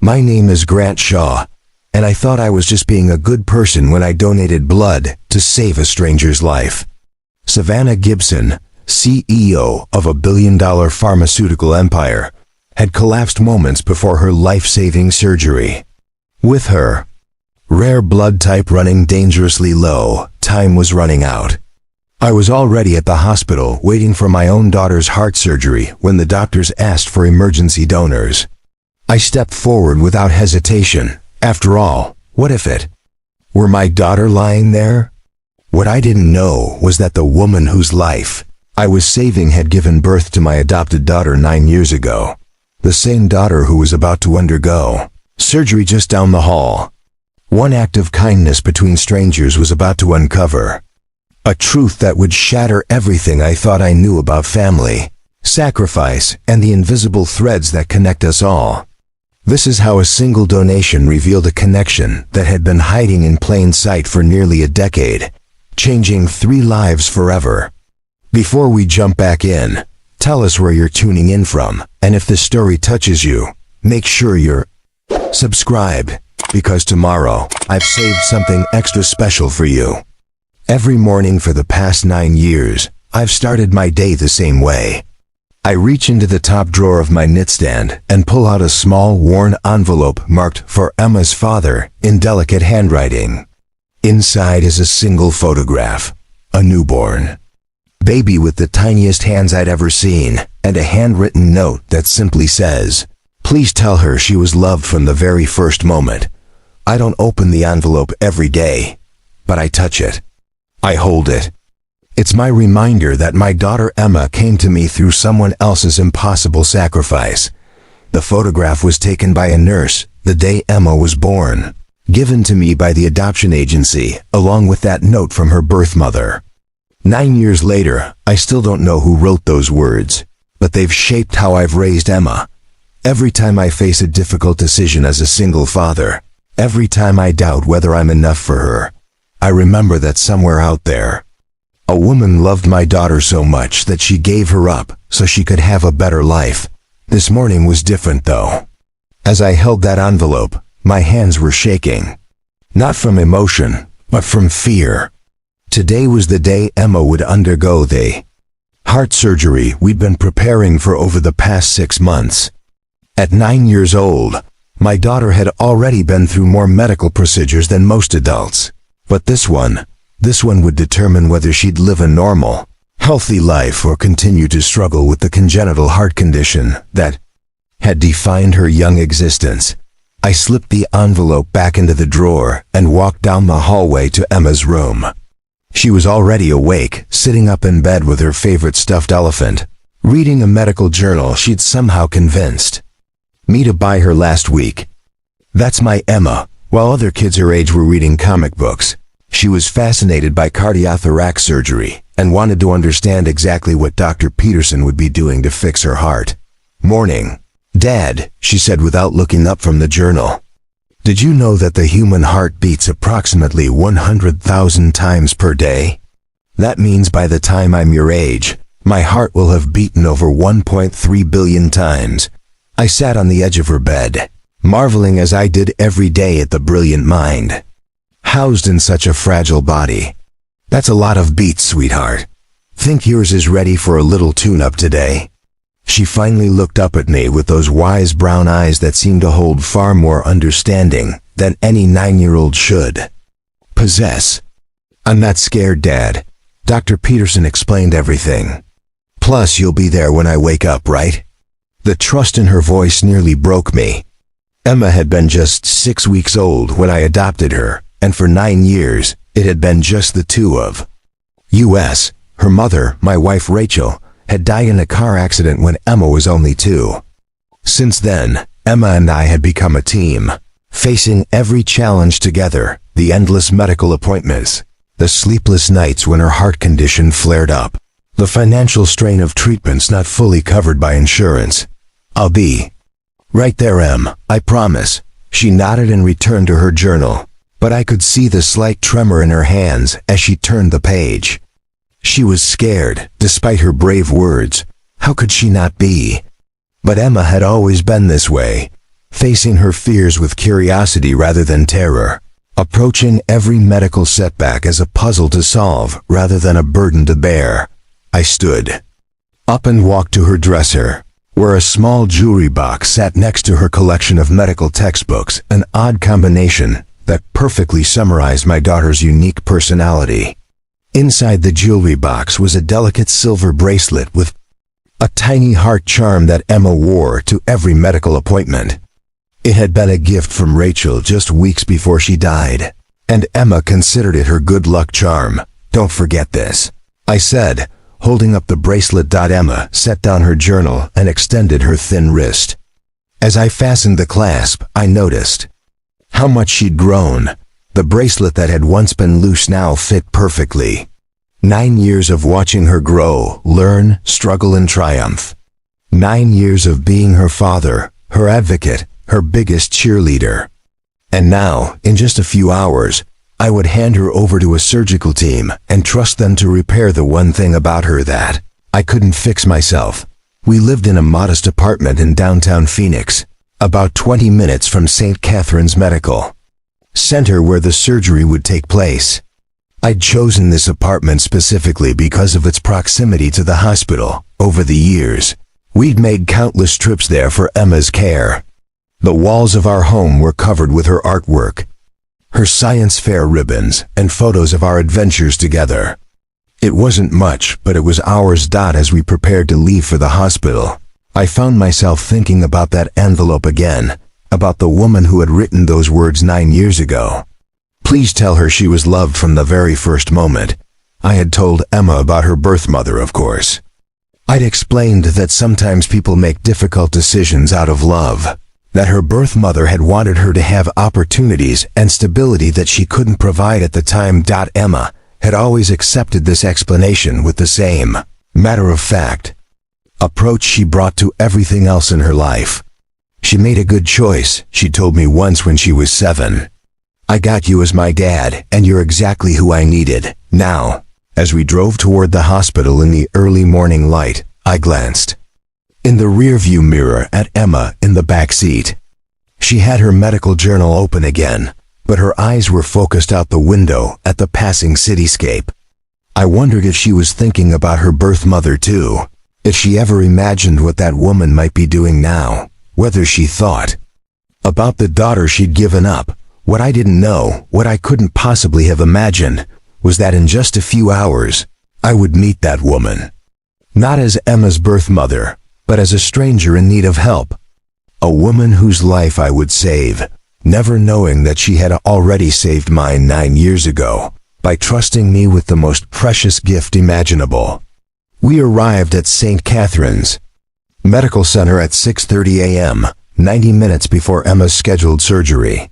My name is Grant Shaw, and I thought I was just being a good person when I donated blood to save a stranger's life. Savannah Gibson, CEO of a billion-dollar pharmaceutical empire, had collapsed moments before her life-saving surgery. With her rare blood type running dangerously low, time was running out. I was already at the hospital waiting for my own daughter's heart surgery when the doctors asked for emergency donors. I stepped forward without hesitation. After all, what if it were my daughter lying there? What I didn't know was that the woman whose life I was saving had given birth to my adopted daughter 9 years ago. The same daughter who was about to undergo surgery just down the hall. One act of kindness between strangers was about to uncover a truth that would shatter everything I thought I knew about family, sacrifice, and the invisible threads that connect us all. This is how a single donation revealed a connection that had been hiding in plain sight for nearly a decade, changing 3 lives forever. Before we jump back in, tell us where you're tuning in from, and if this story touches you, make sure you're subscribed, because tomorrow I've saved something extra special for you. Every morning for the past 9 years, I've started my day the same way. I reach into the top drawer of my nightstand and pull out a small, worn envelope marked for Emma's father in delicate handwriting. Inside is a single photograph, a newborn baby with the tiniest hands I'd ever seen, and a handwritten note that simply says, "Please tell her she was loved from the very first moment." I don't open the envelope every day, but I touch it. I hold it. It's my reminder that my daughter Emma came to me through someone else's impossible sacrifice. The photograph was taken by a nurse the day Emma was born, given to me by the adoption agency, along with that note from her birth mother. 9 years later, I still don't know who wrote those words, but they've shaped how I've raised Emma. Every time I face a difficult decision as a single father, every time I doubt whether I'm enough for her, I remember that somewhere out there, a woman loved my daughter so much that she gave her up so she could have a better life. This morning was different though. As I held that envelope, my hands were shaking. Not from emotion, but from fear. Today was the day Emma would undergo the heart surgery we'd been preparing for over the past 6 months. At 9 years old, my daughter had already been through more medical procedures than most adults. But this one would determine whether she'd live a normal, healthy life or continue to struggle with the congenital heart condition that had defined her young existence. I slipped the envelope back into the drawer and walked down the hallway to Emma's room. She was already awake, sitting up in bed with her favorite stuffed elephant, reading a medical journal she'd somehow convinced me to buy her last week. That's my Emma. While other kids her age were reading comic books, she was fascinated by cardiothoracic surgery and wanted to understand exactly what Dr. Peterson would be doing to fix her heart. "Morning, Dad," she said without looking up from the journal. "Did you know that the human heart beats approximately 100,000 times per day? That means by the time I'm your age, my heart will have beaten over 1.3 billion times." I sat on the edge of her bed, marveling as I did every day at the brilliant mind housed in such a fragile body. "That's a lot of beats, sweetheart. Think yours is ready for a little tune-up today?" She finally looked up at me with those wise brown eyes that seemed to hold far more understanding than any 9-year-old should possess. "I'm not scared, Dad. Dr. Peterson explained everything. Plus, you'll be there when I wake up, right?" The trust in her voice nearly broke me. Emma had been just 6 weeks old when I adopted her, and for 9 years, it had been just the two of us. Her mother, my wife Rachel, had died in a car accident when Emma was only 2. Since then, Emma and I had become a team, facing every challenge together, the endless medical appointments, the sleepless nights when her heart condition flared up, the financial strain of treatments not fully covered by insurance. "I'll be right there, Em, I promise." She nodded and returned to her journal, but I could see the slight tremor in her hands as she turned the page. She was scared, despite her brave words. How could she not be? But Emma had always been this way. facing her fears with curiosity rather than terror, approaching every medical setback as a puzzle to solve rather than a burden to bear. I stood up and walked to her dresser, where a small jewelry box sat next to her collection of medical textbooks, an odd combination that perfectly summarized my daughter's unique personality. Inside the jewelry box was a delicate silver bracelet with a tiny heart charm that Emma wore to every medical appointment. It had been a gift from Rachel just weeks before she died, and Emma considered it her good luck charm. "Don't forget this," I said, holding up the bracelet. Emma set down her journal and extended her thin wrist. As I fastened the clasp, I noticed how much she'd grown. The bracelet that had once been loose now fit perfectly. 9 years of watching her grow, learn, struggle, and triumph. 9 years of being her father, her advocate, her biggest cheerleader. And now, in just a few hours, I would hand her over to a surgical team and trust them to repair the one thing about her that I couldn't fix myself. We lived in a modest apartment in downtown Phoenix, about 20 minutes from St. Catherine's Medical Center where the surgery would take place. I'd chosen this apartment specifically because of its proximity to the hospital. Over the years, we'd made countless trips there for Emma's care. The walls of our home were covered with her artwork, her science fair ribbons, and photos of our adventures together. It wasn't much, but it was ours. As we prepared to leave for the hospital, I found myself thinking about that envelope again, about the woman who had written those words 9 years ago. "Please tell her she was loved from the very first moment." I had told Emma about her birth mother, of course. I'd explained that sometimes people make difficult decisions out of love, that her birth mother had wanted her to have opportunities and stability that she couldn't provide at the time. Emma had always accepted this explanation with the same matter-of-fact approach she brought to everything else in her life. "She made a good choice," she told me once when she was 7. "I got you as my dad, and you're exactly who I needed." Now, as we drove toward the hospital in the early morning light, I glanced in the rearview mirror at Emma in the back seat. She had her medical journal open again, but her eyes were focused out the window at the passing cityscape. I wondered if she was thinking about her birth mother too, if she ever imagined what that woman might be doing now, whether she thought about the daughter she'd given up. What I didn't know, what I couldn't possibly have imagined, was that in just a few hours, I would meet that woman. Not as Emma's birth mother, but as a stranger in need of help. A woman whose life I would save, never knowing that she had already saved mine 9 years ago, by trusting me with the most precious gift imaginable. We arrived at St. Catherine's Medical Center at 6:30 a.m., 90 minutes before Emma's scheduled surgery.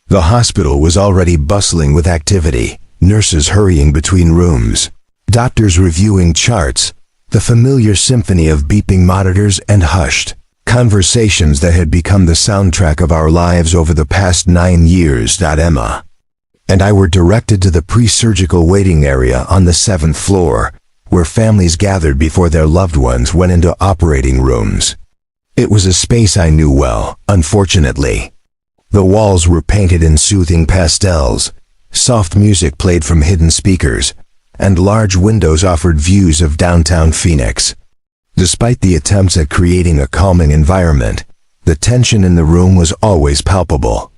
The hospital was already bustling with activity, nurses hurrying between rooms, doctors reviewing charts, the familiar symphony of beeping monitors and hushed conversations that had become the soundtrack of our lives over the past 9 years. Emma and I were directed to the pre-surgical waiting area on the 7th floor, where families gathered before their loved ones went into operating rooms. It was a space I knew well, unfortunately. The walls were painted in soothing pastels, soft music played from hidden speakers, and large windows offered views of downtown Phoenix. Despite the attempts at creating a calming environment, the tension in the room was always palpable.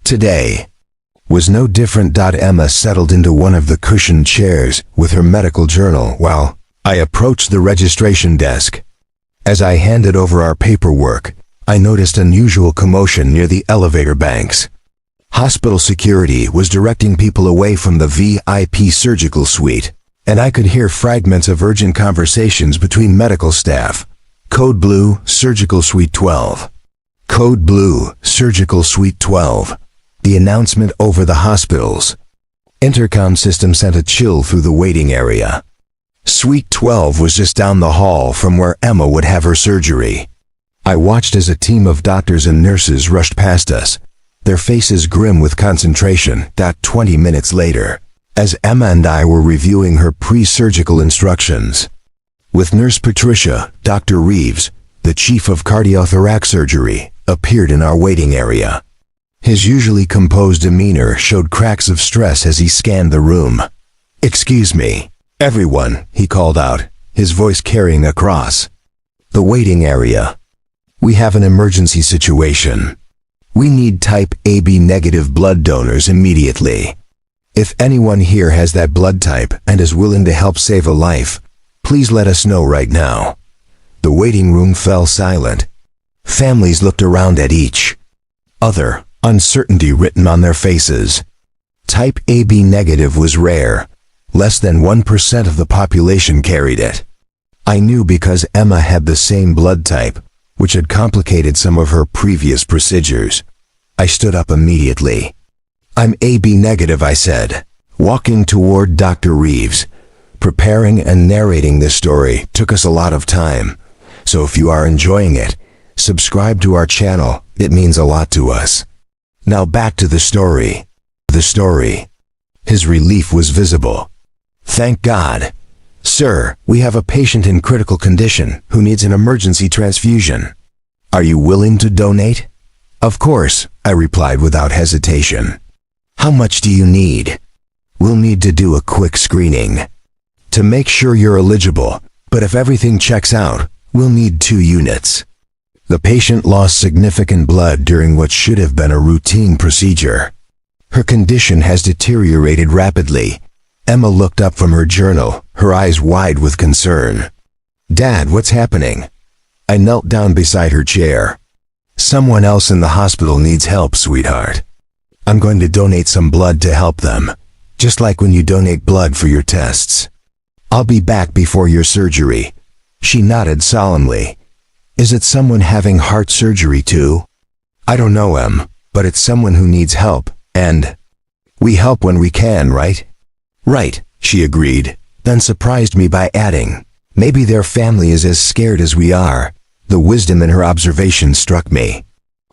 Today was no different. Emma settled into one of the cushioned chairs with her medical journal while I approached the registration desk. As I handed over our paperwork, I noticed unusual commotion near the elevator banks. Hospital security was directing people away from the VIP surgical suite, and I could hear fragments of urgent conversations between medical staff. "Code Blue, Surgical Suite 12. Code Blue, Surgical Suite 12. The announcement over the hospital's intercom system sent a chill through the waiting area. Suite 12 was just down the hall from where Emma would have her surgery. I watched as a team of doctors and nurses rushed past us, their faces grim with concentration. 20 minutes later, as Emma and I were reviewing her pre-surgical instructions with Nurse Patricia, Dr. Reeves, the chief of cardiothoracic surgery, appeared in our waiting area. His usually composed demeanor showed cracks of stress as he scanned the room. "Excuse me, everyone," he called out, his voice carrying across the waiting area. "We have an emergency situation. We need type AB negative blood donors immediately. If anyone here has that blood type and is willing to help save a life, please let us know right now." The waiting room fell silent. Families looked around at each other, uncertainty written on their faces. Type AB negative was rare. Less than 1% of the population carried it. I knew because Emma had the same blood type, which had complicated some of her previous procedures. I stood up immediately. "I'm AB negative," I said, walking toward Dr. Reeves. Preparing and narrating this story took us a lot of time, so if you are enjoying it, subscribe to our channel. It means a lot to us. Now back to the story. His relief was visible. "Thank God. Sir, we have a patient in critical condition who needs an emergency transfusion. Are you willing to donate?" "Of course," I replied without hesitation. "How much do you need?" "We'll need to do a quick screening to make sure you're eligible, but if everything checks out, we'll need 2 units. The patient lost significant blood during what should have been a routine procedure. Her condition has deteriorated rapidly." Emma looked up from her journal, her eyes wide with concern. "Dad, what's happening?" I knelt down beside her chair. "Someone else in the hospital needs help, sweetheart. I'm going to donate some blood to help them, just like when you donate blood for your tests. I'll be back before your surgery." She nodded solemnly. "Is it someone having heart surgery too?" "I don't know, Em, but it's someone who needs help, and we help when we can, right?" "Right," she agreed, then surprised me by adding, "Maybe their family is as scared as we are." The wisdom in her observation struck me.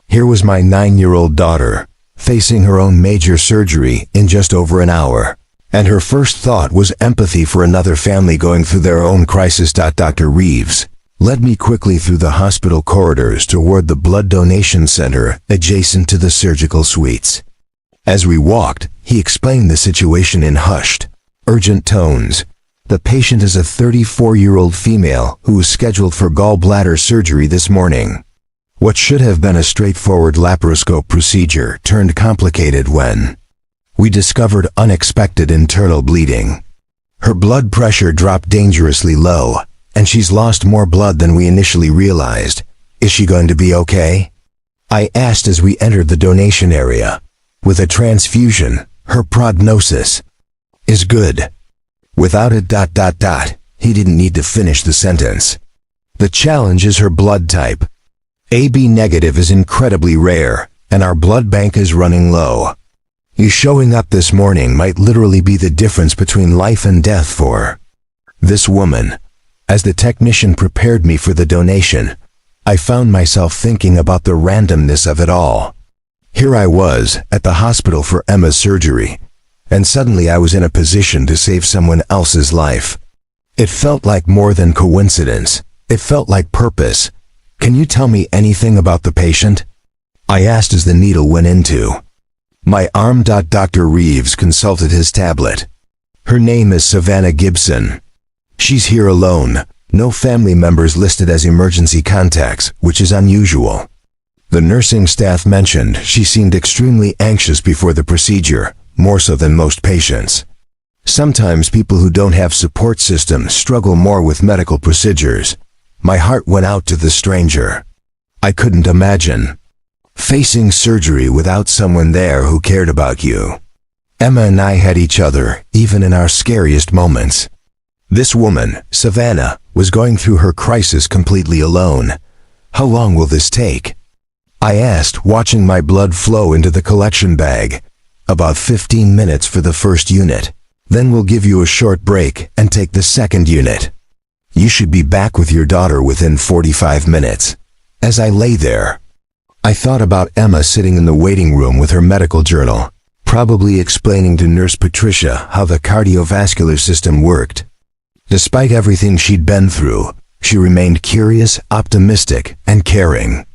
Here was my 9-year-old daughter, facing her own major surgery in just over an hour, and her first thought was empathy for another family going through their own crisis. Dr. Reeves led me quickly through the hospital corridors toward the blood donation center adjacent to the surgical suites. As we walked, he explained the situation in hushed, urgent tones. "The patient is a 34-year-old female who was scheduled for gallbladder surgery this morning. What should have been a straightforward laparoscope procedure turned complicated when we discovered unexpected internal bleeding. Her blood pressure dropped dangerously low, and she's lost more blood than we initially realized. Is she going to be okay?" I asked as we entered the donation area. "With a transfusion, her prognosis is good." Without it... He didn't need to finish the sentence. "The challenge is her blood type. AB negative is incredibly rare, and our blood bank is running low. You showing up this morning might literally be the difference between life and death for this woman." As the technician prepared me for the donation, I found myself thinking about the randomness of it all. Here I was, at the hospital for Emma's surgery, and suddenly I was in a position to save someone else's life. It felt like more than coincidence. It felt like purpose. "Can you tell me anything about the patient?" I asked as the needle went into my arm. Dr. Reeves consulted his tablet. "Her name is Savannah Gibson. She's here alone. No family members listed as emergency contacts, which is unusual. The nursing staff mentioned she seemed extremely anxious before the procedure, more so than most patients. Sometimes people who don't have support systems struggle more with medical procedures." My heart went out to the stranger. I couldn't imagine facing surgery without someone there who cared about you. Emma and I had each other, even in our scariest moments. This woman, Savannah, was going through her crisis completely alone. "How long will this take?" I asked, watching my blood flow into the collection bag. "About 15 minutes for the first unit. Then we'll give you a short break and take the second unit. You should be back with your daughter within 45 minutes. As I lay there, I thought about Emma sitting in the waiting room with her medical journal, probably explaining to Nurse Patricia how the cardiovascular system worked. Despite everything she'd been through, she remained curious, optimistic, and caring.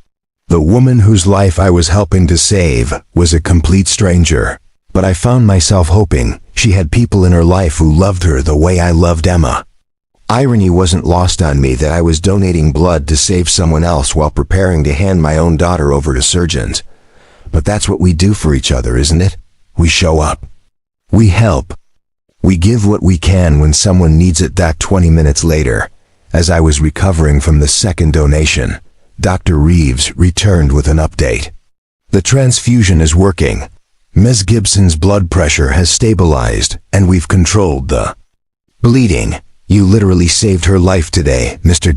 The woman whose life I was helping to save was a complete stranger, but I found myself hoping she had people in her life who loved her the way I loved Emma. Irony wasn't lost on me that I was donating blood to save someone else while preparing to hand my own daughter over to surgeons. But that's what we do for each other, isn't it? We show up. We help. We give what we can when someone needs it. 20 minutes later, as I was recovering from the second donation, Dr. Reeves returned with an update. The transfusion is working. Ms. Gibson's blood pressure has stabilized, and we've controlled the bleeding. You literally saved her life today, Mr.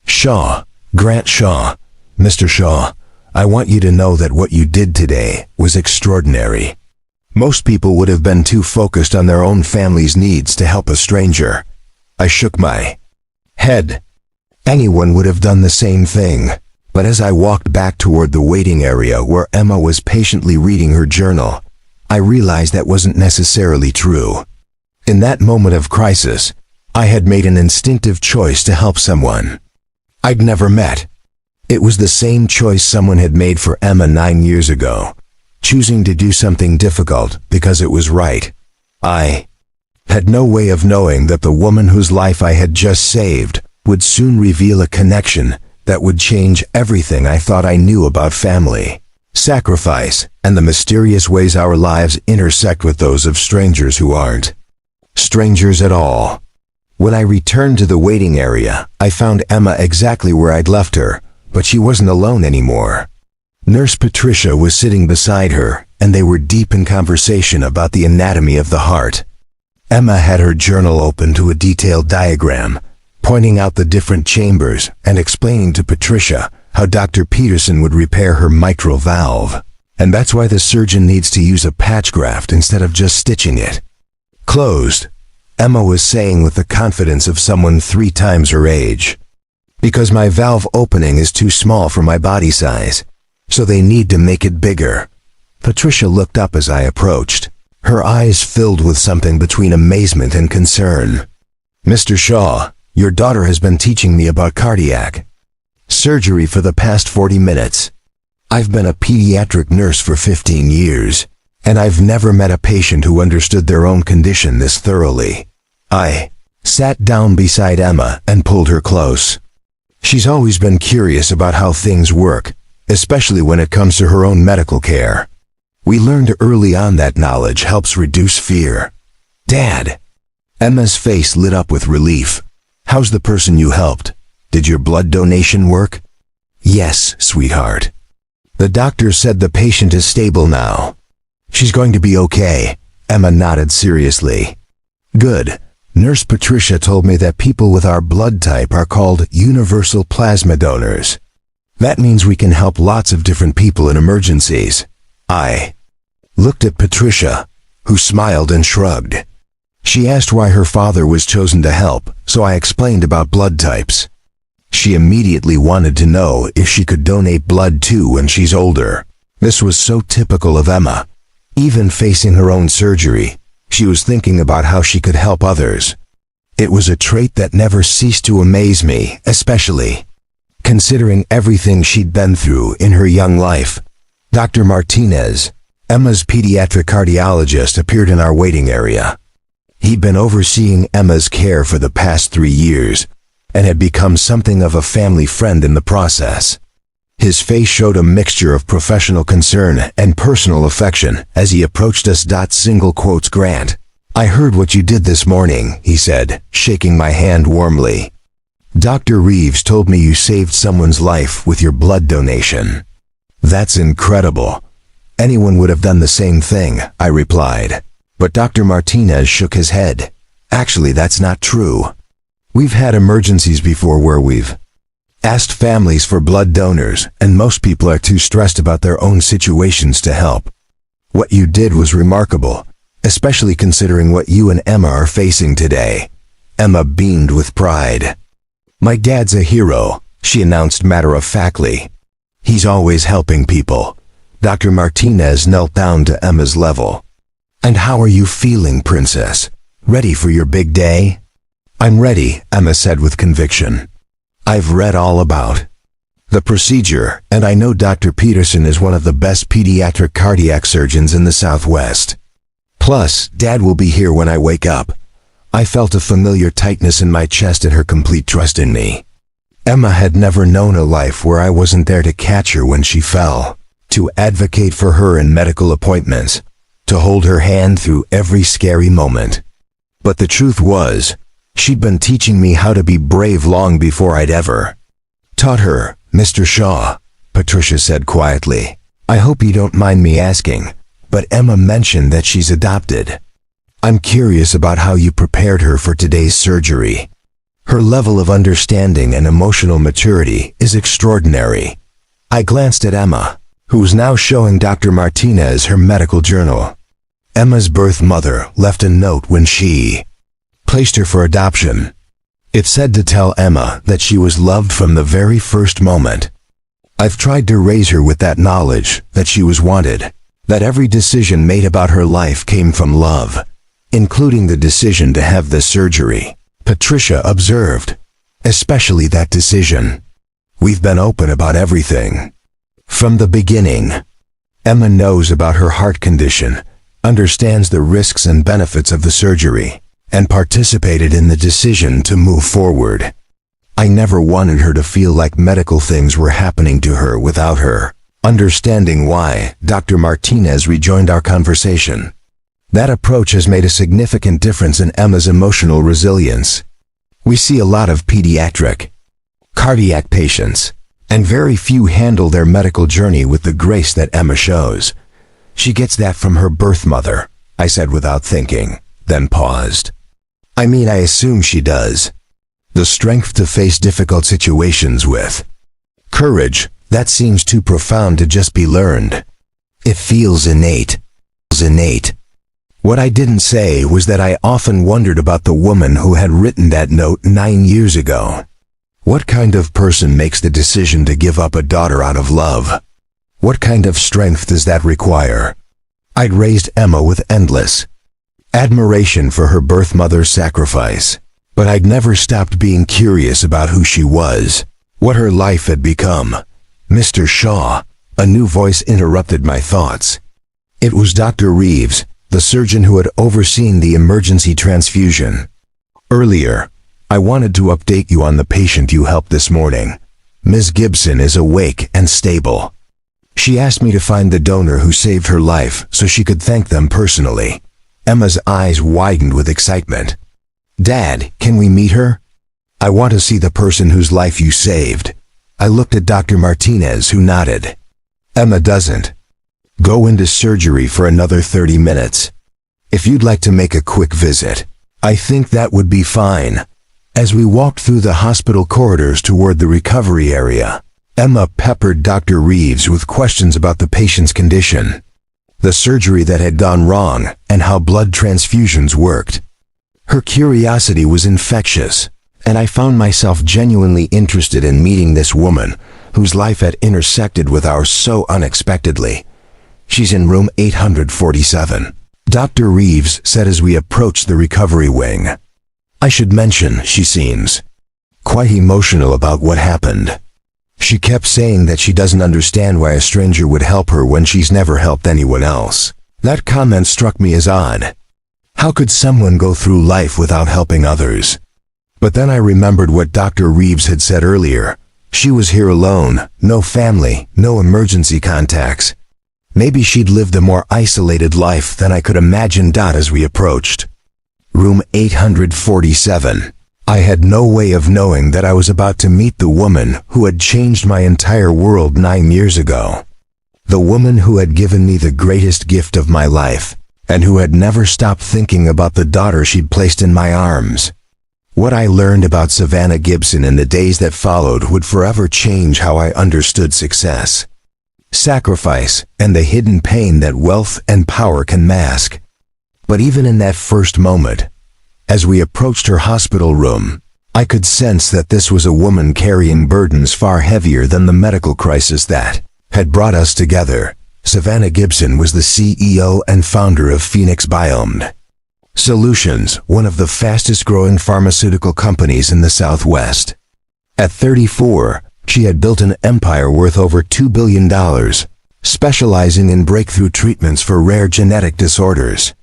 Shaw, Grant Shaw. Mr. Shaw, I want you to know that what you did today was extraordinary. Most people would have been too focused on their own family's needs to help a stranger. I shook my head. Anyone would have done the same thing. But as I walked back toward the waiting area where Emma was patiently reading her journal, I realized that wasn't necessarily true. In that moment of crisis, I had made an instinctive choice to help someone I'd never met. It was the same choice someone had made for Emma 9 years ago, choosing to do something difficult because it was right. I had no way of knowing that the woman whose life I had just saved would soon reveal a connection that would change everything I thought I knew about family, sacrifice, and the mysterious ways our lives intersect with those of strangers who aren't strangers at all. When I returned to the waiting area, I found Emma exactly where I'd left her, but she wasn't alone anymore. Nurse Patricia was sitting beside her, and they were deep in conversation about the anatomy of the heart. Emma had her journal open to a detailed diagram, pointing out the different chambers and explaining to Patricia how Dr. Peterson would repair her mitral valve. And that's why the surgeon needs to use a patch graft instead of just stitching it closed, Emma was saying with the confidence of someone 3 times her age. Because my valve opening is too small for my body size, so they need to make it bigger. Patricia looked up as I approached, her eyes filled with something between amazement and concern. Mr. Shaw, your daughter has been teaching me about cardiac surgery for the past 40 minutes. I've been a pediatric nurse for 15 years, and I've never met a patient who understood their own condition this thoroughly. I sat down beside Emma and pulled her close. She's always been curious about how things work, especially when it comes to her own medical care. We learned early on that knowledge helps reduce fear. Dad! Emma's face lit up with relief. How's the person you helped? Did your blood donation work? Yes, sweetheart. The doctor said the patient is stable now. She's going to be okay. Emma nodded seriously. Good. Nurse Patricia told me that people with our blood type are called universal plasma donors. That means we can help lots of different people in emergencies. I looked at Patricia, who smiled and shrugged. She asked why her father was chosen to help, so I explained about blood types. She immediately wanted to know if she could donate blood too when she's older. This was so typical of Emma. Even facing her own surgery, she was thinking about how she could help others. It was a trait that never ceased to amaze me, especially considering everything she'd been through in her young life. Dr. Martinez, Emma's pediatric cardiologist, appeared in our waiting area. He'd been overseeing Emma's care for the past 3 years and had become something of a family friend in the process. His face showed a mixture of professional concern and personal affection as he approached us. Grant, I heard what you did this morning, he said, shaking my hand warmly. Dr. Reeves told me you saved someone's life with your blood donation. That's incredible. Anyone would have done the same thing, I replied. But Dr. Martinez shook his head. Actually, that's not true. We've had emergencies before where we've asked families for blood donors, and most people are too stressed about their own situations to help. What you did was remarkable, especially considering what you and Emma are facing today. Emma beamed with pride. My dad's a hero, she announced matter-of-factly. He's always helping people. Dr. Martinez knelt down to Emma's level. And how are you feeling, princess? Ready for your big day? I'm ready, Emma said with conviction. I've read all about the procedure, and I know Dr. Peterson is one of the best pediatric cardiac surgeons in the Southwest. Plus, Dad will be here when I wake up. I felt a familiar tightness in my chest and her complete trust in me. Emma had never known a life where I wasn't there to catch her when she fell, to advocate for her in medical appointments, to hold her hand through every scary moment. But the truth was, she'd been teaching me how to be brave long before I'd ever taught her. Mr. Shaw, Patricia said quietly, I hope you don't mind me asking, but Emma mentioned that she's adopted. I'm curious about how you prepared her for today's surgery. Her level of understanding and emotional maturity is extraordinary. I glanced at Emma, who was now showing Dr. Martinez her medical journal. Emma's birth mother left a note when she placed her for adoption. It said to tell Emma that she was loved from the very first moment. I've tried to raise her with that knowledge, that she was wanted, that every decision made about her life came from love, including the decision to have the surgery, Patricia observed. Especially that decision. We've been open about everything. From the beginning. Emma knows about her heart condition, understands the risks and benefits of the surgery, and participated in the decision to move forward. I never wanted her to feel like medical things were happening to her without her understanding why. Dr. Martinez rejoined our conversation. That approach has made a significant difference in Emma's emotional resilience. We see a lot of pediatric cardiac patients, and very few handle their medical journey with the grace that Emma shows. She gets that from her birth mother, I said without thinking, then paused. I mean, I assume she does. The strength to face difficult situations with courage, that seems too profound to just be learned. It feels innate. What I didn't say was that I often wondered about the woman who had written that note 9 years ago. What kind of person makes the decision to give up a daughter out of love? What kind of strength does that require? I'd raised Emma with endless admiration for her birth mother's sacrifice, but I'd never stopped being curious about who she was, what her life had become. Mr. Shaw, a new voice interrupted my thoughts. It was Dr. Reeves, the surgeon who had overseen the emergency transfusion. Earlier, I wanted to update you on the patient you helped this morning. Ms. Gibson is awake and stable. She asked me to find the donor who saved her life so she could thank them personally. Emma's eyes widened with excitement. Dad, can we meet her? I want to see the person whose life you saved. I looked at Dr. Martinez, who nodded. Emma doesn't go into surgery for another 30 minutes. If you'd like to make a quick visit, I think that would be fine. As we walked through the hospital corridors toward the recovery area, Emma peppered Dr. Reeves with questions about the patient's condition, the surgery that had gone wrong, and how blood transfusions worked. Her curiosity was infectious, and I found myself genuinely interested in meeting this woman whose life had intersected with ours so unexpectedly. She's in room 847, Dr. Reeves said as we approached the recovery wing. I should mention, she seems quite emotional about what happened. She kept saying that she doesn't understand why a stranger would help her when she's never helped anyone else. That comment struck me as odd. How could someone go through life without helping others? But then I remembered what Dr. Reeves had said earlier. She was here alone, no family, no emergency contacts. Maybe she'd lived a more isolated life than I could imagine. As we approached room 847, I had no way of knowing that I was about to meet the woman who had changed my entire world 9 years ago. The woman who had given me the greatest gift of my life, and who had never stopped thinking about the daughter she'd placed in my arms. What I learned about Savannah Gibson in the days that followed would forever change how I understood success, sacrifice, and the hidden pain that wealth and power can mask. But even in that first moment, as we approached her hospital room, I could sense that this was a woman carrying burdens far heavier than the medical crisis that had brought us together. Savannah Gibson was the CEO and founder of Phoenix Biome Solutions, one of the fastest growing pharmaceutical companies in the Southwest. At 34, She had built an empire worth over $2 billion, specializing in breakthrough treatments for rare genetic disorders.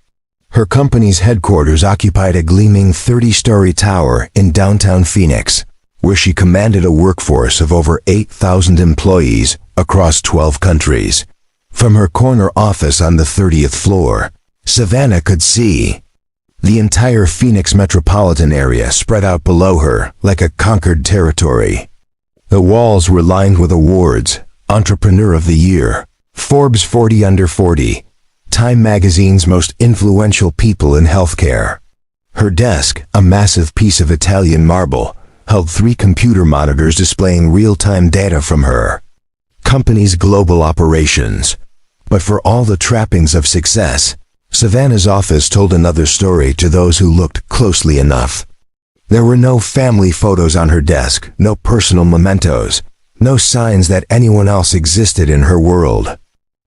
Her company's headquarters occupied a gleaming 30-story tower in downtown Phoenix, where she commanded a workforce of over 8,000 employees across 12 countries. From her corner office on the 30th floor, Savannah could see the entire Phoenix metropolitan area spread out below her like a conquered territory. The walls were lined with awards: Entrepreneur of the Year, Forbes 40 Under 40, Time Magazine's Most Influential People in Healthcare. Her desk, a massive piece of Italian marble, held 3 computer monitors displaying real-time data from her company's global operations. But for all the trappings of success, Savannah's office told another story to those who looked closely enough. There were no family photos on her desk, no personal mementos, no signs that anyone else existed in her world.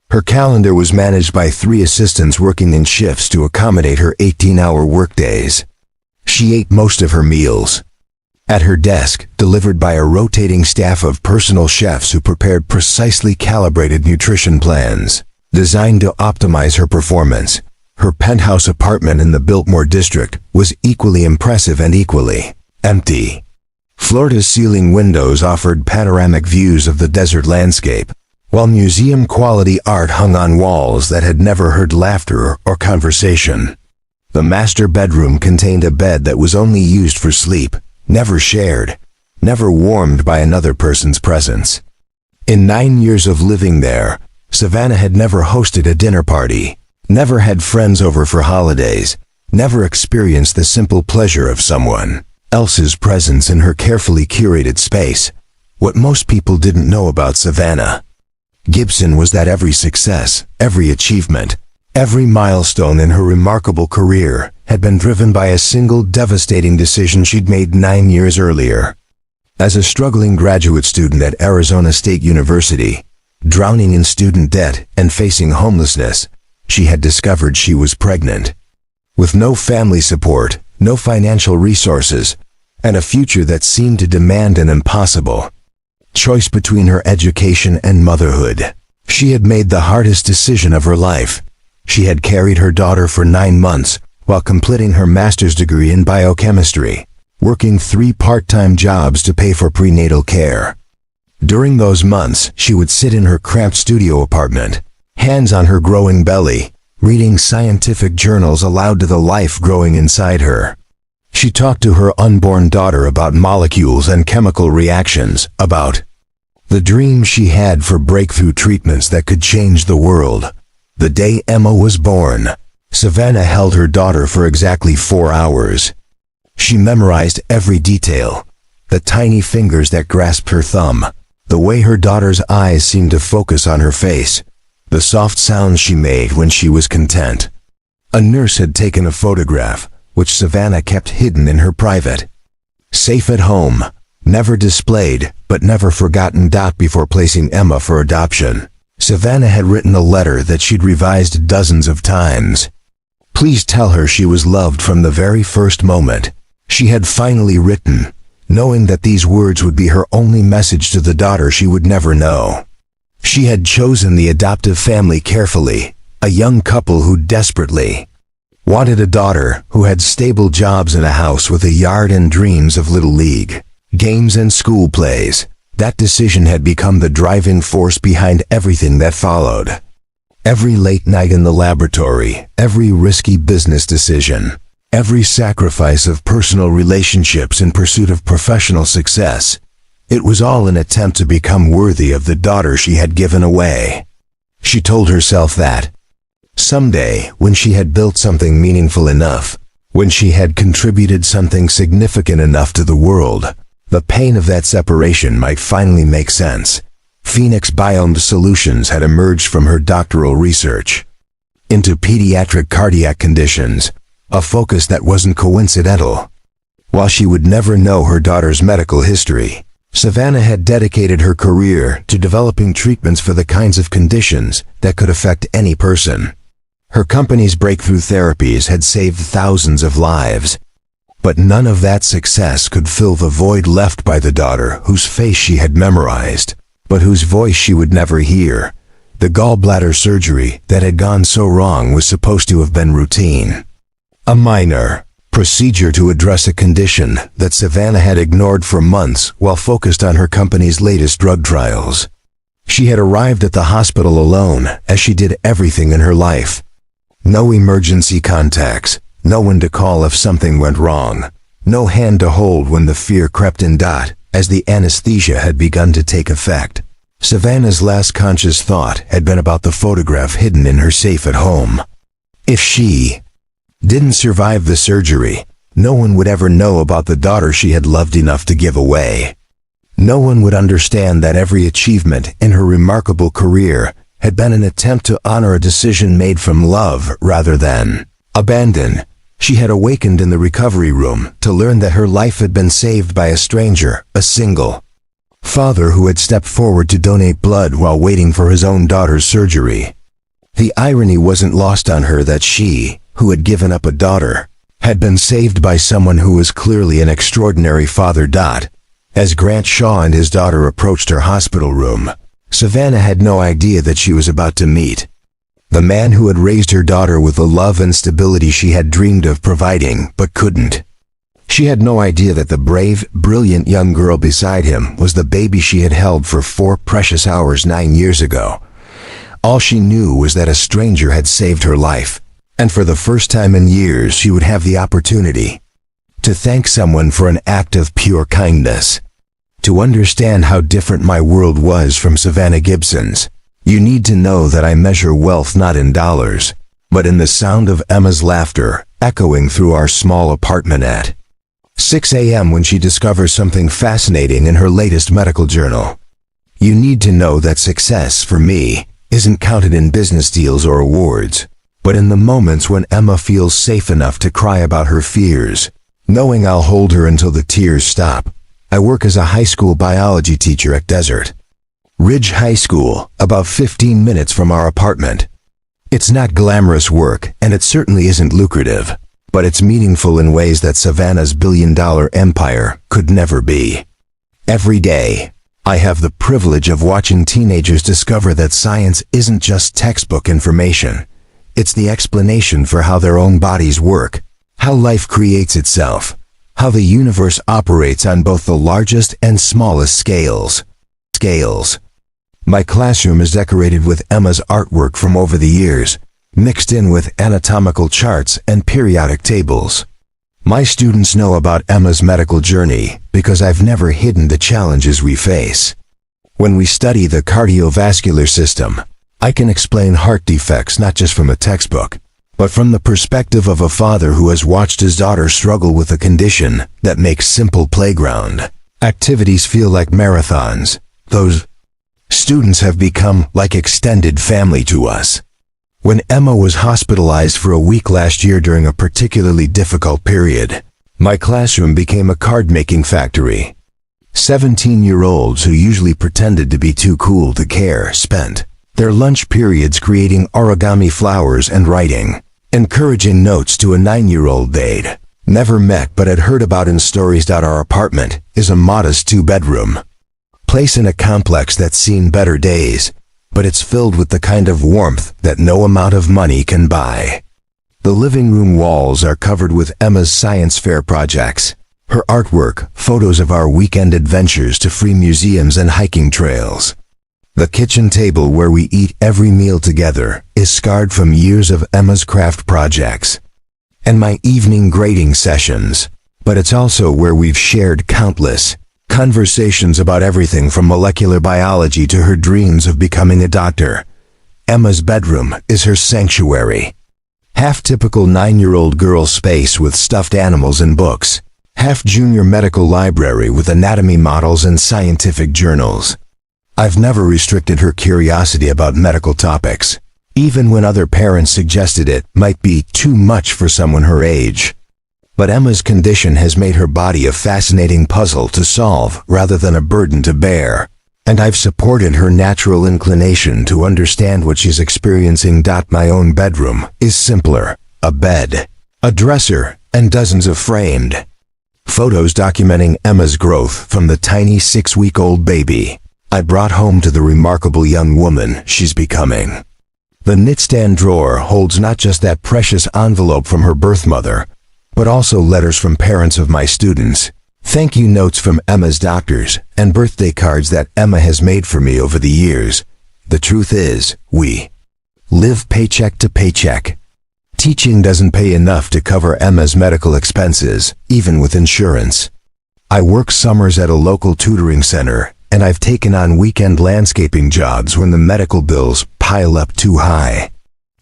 Her calendar was managed by 3 assistants working in shifts to accommodate her 18-hour workdays. She ate most of her meals at her desk, delivered by a rotating staff of personal chefs who prepared precisely calibrated nutrition plans designed to optimize her performance. Her penthouse apartment in the Biltmore district was equally impressive and equally empty. Floor-to-ceiling windows offered panoramic views of the desert landscape, while museum-quality art hung on walls that had never heard laughter or conversation. The master bedroom contained a bed that was only used for sleep, never shared, never warmed by another person's presence. In 9 years of living there, Savannah had never hosted a dinner party, never had friends over for holidays, never experienced the simple pleasure of someone else's presence in her carefully curated space. What most people didn't know about Savannah Gibson was that every success, every achievement, every milestone in her remarkable career had been driven by a single devastating decision she'd made 9 years earlier. As a struggling graduate student at Arizona State University, drowning in student debt and facing homelessness, she had discovered she was pregnant. With no family support, no financial resources, and a future that seemed to demand an impossible choice between her education and motherhood, she had made the hardest decision of her life. She had carried her daughter for 9 months while completing her master's degree in biochemistry, working 3 part-time jobs to pay for prenatal care. During those months, she would sit in her cramped studio apartment, hands on her growing belly, reading scientific journals aloud to the life growing inside her. She talked to her unborn daughter about molecules and chemical reactions, about the dream she had for breakthrough treatments that could change the world. The day Emma was born, Savannah held her daughter for exactly 4 hours. She memorized every detail: the tiny fingers that grasped her thumb, the way her daughter's eyes seemed to focus on her face, the soft sounds she made when she was content. A nurse had taken a photograph, which Savannah kept hidden in her private safe at home, never displayed but never forgotten. Before placing Emma for adoption, Savannah had written a letter that she'd revised dozens of times. Please tell her she was loved from the very first moment, she had finally written, knowing that these words would be her only message to the daughter she would never know. She had chosen the adoptive family carefully, a young couple who desperately wanted a daughter who had stable jobs in a house with a yard and dreams of little league games and school plays. That decision had become the driving force behind everything that followed. Every late night in the laboratory, every risky business decision, every sacrifice of personal relationships in pursuit of professional success, it was all an attempt to become worthy of the daughter she had given away. She told herself that someday, when she had built something meaningful enough, when she had contributed something significant enough to the world, the pain of that separation might finally make sense. Phoenix Biome Solutions had emerged from her doctoral research into pediatric cardiac conditions, a focus that wasn't coincidental. While she would never know her daughter's medical history, Savannah had dedicated her career to developing treatments for the kinds of conditions that could affect any person. Her company's breakthrough therapies had saved thousands of lives. But none of that success could fill the void left by the daughter whose face she had memorized, but whose voice she would never hear. The gallbladder surgery that had gone so wrong was supposed to have been routine. A minor procedure to address a condition that Savannah had ignored for months while focused on her company's latest drug trials. She had arrived at the hospital alone, as she did everything in her life. No emergency contacts, no one to call if something went wrong, no hand to hold when the fear crept in. As the anesthesia had begun to take effect, Savannah's last conscious thought had been about the photograph hidden in her safe at home. If she didn't survive the surgery, no one would ever know about the daughter she had loved enough to give away. No one would understand that every achievement in her remarkable career had been an attempt to honor a decision made from love rather than abandon. She had awakened in the recovery room to learn that her life had been saved by a stranger, a single father who had stepped forward to donate blood while waiting for his own daughter's surgery. The irony wasn't lost on her that she, who had given up a daughter, had been saved by someone who was clearly an extraordinary father. As Grant Shaw and his daughter approached her hospital room, Savannah had no idea that she was about to meet the man who had raised her daughter with the love and stability she had dreamed of providing but couldn't. She had no idea that the brave, brilliant young girl beside him was the baby she had held for 4 precious hours 9 years ago. All she knew was that a stranger had saved her life, and for the first time in years she would have the opportunity to thank someone for an act of pure kindness. To understand how different my world was from Savannah Gibson's, you need to know that I measure wealth not in dollars, but in the sound of Emma's laughter echoing through our small apartment at 6 a.m. when she discovers something fascinating in her latest medical journal. You need to know that success, for me, isn't counted in business deals or awards, but in the moments when Emma feels safe enough to cry about her fears, knowing I'll hold her until the tears stop. I work as a high school biology teacher at Desert Ridge High School, about 15 minutes from our apartment. It's not glamorous work, and it certainly isn't lucrative, but it's meaningful in ways that Savannah's billion-dollar empire could never be. Every day, I have the privilege of watching teenagers discover that science isn't just textbook information. It's the explanation for how their own bodies work, how life creates itself, how the universe operates on both the largest and smallest scales. My classroom is decorated with Emma's artwork from over the years, mixed in with anatomical charts and periodic tables. My students know about Emma's medical journey because I've never hidden the challenges we face. When we study the cardiovascular system, I can explain heart defects not just from a textbook, but from the perspective of a father who has watched his daughter struggle with a condition that makes simple playground activities feel like marathons. Those students have become like extended family to us. When Emma was hospitalized for a week last year during a particularly difficult period, my classroom became a card-making factory. 17-year-olds who usually pretended to be too cool to care spent their lunch periods creating origami flowers and writing encouraging notes to a 9-year-old they'd never met but had heard about in stories. Our apartment is a modest 2-bedroom place in a complex that's seen better days, but it's filled with the kind of warmth that no amount of money can buy. The living room walls are covered with Emma's science fair projects, her artwork, photos of our weekend adventures to free museums and hiking trails. The kitchen table where we eat every meal together is scarred from years of Emma's craft projects and my evening grading sessions, but it's also where we've shared countless conversations about everything from molecular biology to her dreams of becoming a doctor. Emma's bedroom is her sanctuary. Half typical 9-year-old girl space with stuffed animals and books, half junior medical library with anatomy models and scientific journals. I've never restricted her curiosity about medical topics, even when other parents suggested it might be too much for someone her age. But Emma's condition has made her body a fascinating puzzle to solve rather than a burden to bear, and I've supported her natural inclination to understand what she's experiencing. My own bedroom is simpler: a bed, a dresser, and dozens of framed photos documenting Emma's growth from the tiny 6-week-old baby I brought home to the remarkable young woman she's becoming. The nightstand drawer holds not just that precious envelope from her birth mother, but also letters from parents of my students, thank you notes from Emma's doctors, and birthday cards that Emma has made for me over the years. The truth is, we live paycheck to paycheck. Teaching doesn't pay enough to cover Emma's medical expenses, even with insurance. I work summers at a local tutoring center, and I've taken on weekend landscaping jobs when the medical bills pile up too high.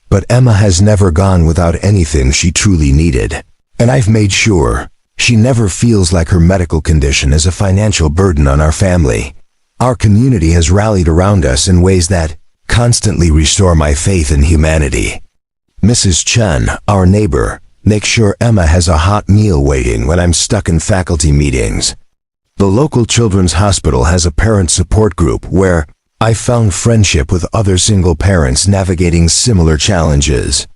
But Emma has never gone without anything she truly needed, and I've made sure she never feels like her medical condition is a financial burden on our family. Our community has rallied around us in ways that constantly restore my faith in humanity. Mrs. Chen, our neighbor, makes sure Emma has a hot meal waiting when I'm stuck in faculty meetings. The local children's hospital has a parent support group where I found friendship with other single parents navigating similar challenges.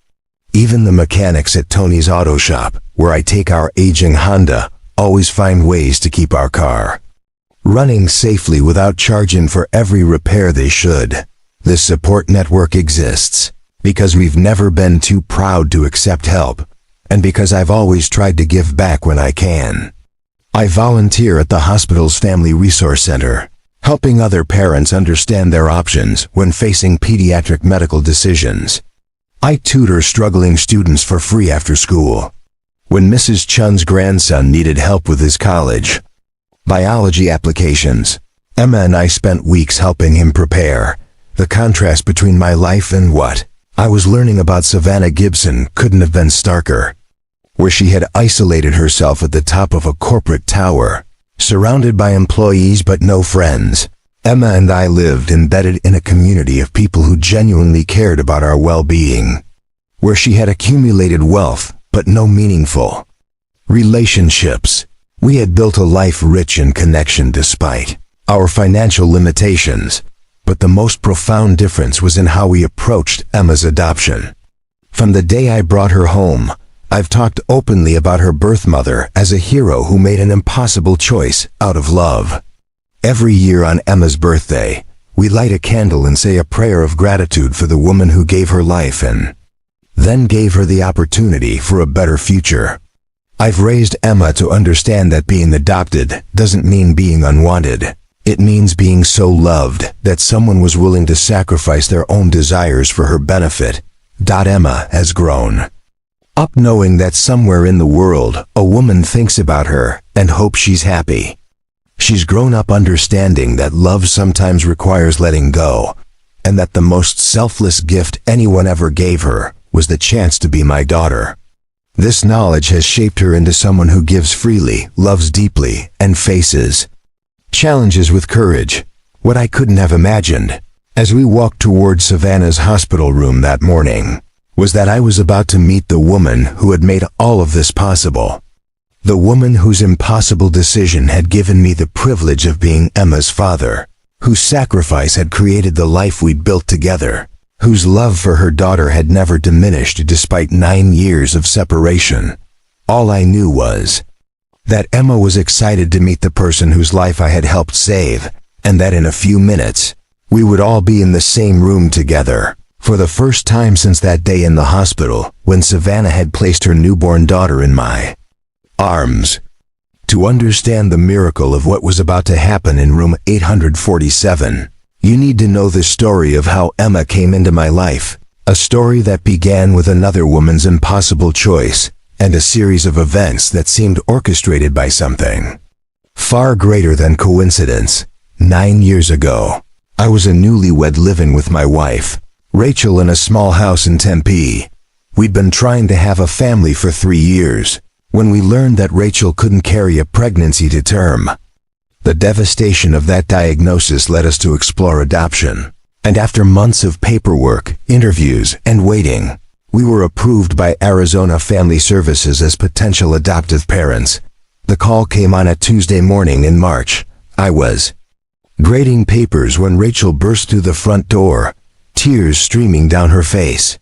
Even the mechanics at Tony's auto shop, where I take our aging Honda, always find ways to keep our car running safely without charging for every repair they should. This support network exists because we've never been too proud to accept help, and because I've always tried to give back when I can. I volunteer at the hospital's Family Resource Center, helping other parents understand their options when facing pediatric medical decisions. I tutor struggling students for free after school. When Mrs. Chun's grandson needed help with his college biology applications, Emma and I spent weeks helping him prepare. The contrast between my life and what I was learning about Savannah Gibson couldn't have been starker. Where she had isolated herself at the top of a corporate tower, surrounded by employees but no friends, Emma and I lived embedded in a community of people who genuinely cared about our well-being. Where she had accumulated wealth but no meaningful relationships, we had built a life rich in connection despite our financial limitations. But the most profound difference was in how we approached Emma's adoption. From the day I brought her home, I've talked openly about her birth mother as a hero who made an impossible choice out of love. Every year on Emma's birthday, we light a candle and say a prayer of gratitude for the woman who gave her life and then gave her the opportunity for a better future. I've raised Emma to understand that being adopted doesn't mean being unwanted. It means being so loved that someone was willing to sacrifice their own desires for her benefit. Emma has grown up knowing that somewhere in the world, a woman thinks about her and hopes she's happy. She's grown up understanding that love sometimes requires letting go, and that the most selfless gift anyone ever gave her was the chance to be my daughter. This knowledge has shaped her into someone who gives freely, loves deeply, and faces challenges with courage, what I couldn't have imagined, as we walked toward Savannah's hospital room that morning, was that I was about to meet the woman who had made all of this possible. The woman whose impossible decision had given me the privilege of being Emma's father, whose sacrifice had created the life we'd built together, whose love for her daughter had never diminished despite 9 years of separation. All I knew was that Emma was excited to meet the person whose life I had helped save, and that in a few minutes, we would all be in the same room together, for the first time since that day in the hospital when Savannah had placed her newborn daughter in my arms. To understand the miracle of what was about to happen in room 847, you need to know the story of how Emma came into my life, a story that began with another woman's impossible choice, and a series of events that seemed orchestrated by something far greater than coincidence. 9 years ago, I was a newlywed living with my wife, Rachel, in a small house in Tempe. We'd been trying to have a family for 3 years, when we learned that Rachel couldn't carry a pregnancy to term. The devastation of that diagnosis led us to explore adoption, and after months of paperwork, interviews, and waiting, we were approved by Arizona Family Services as potential adoptive parents. The call came on a Tuesday morning in March. I was grading papers when Rachel burst through the front door, tears streaming down her face.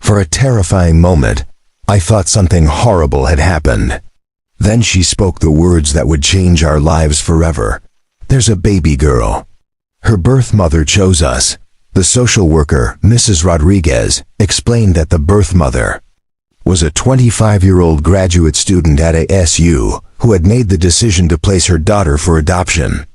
For a terrifying moment, I thought something horrible had happened. Then she spoke the words that would change our lives forever. "There's a baby girl. Her birth mother chose us." The social worker, Mrs. Rodriguez, explained that the birth mother was a 25-year-old graduate student at ASU who had made the decision to place her daughter for adoption.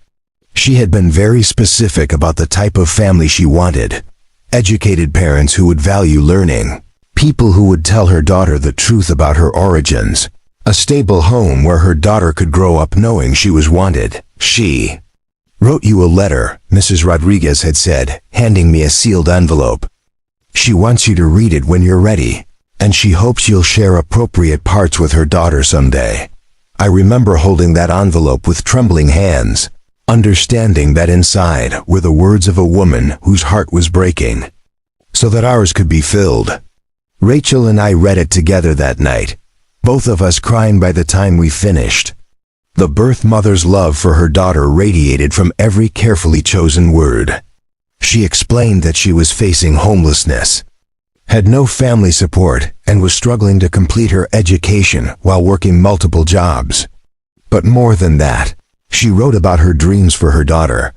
She had been very specific about the type of family she wanted: educated parents who would value learning, people who would tell her daughter the truth about her origins, a stable home where her daughter could grow up knowing she was wanted. "She wrote you a letter," Mrs. Rodriguez had said, handing me a sealed envelope. "She wants you to read it when you're ready, and she hopes you'll share appropriate parts with her daughter someday." I remember holding that envelope with trembling hands, understanding that inside were the words of a woman whose heart was breaking, so that ours could be filled. Rachel and I read it together that night, both of us crying by the time we finished. The birth mother's love for her daughter radiated from every carefully chosen word. She explained that she was facing homelessness, had no family support, and was struggling to complete her education while working multiple jobs. But more than that, she wrote about her dreams for her daughter.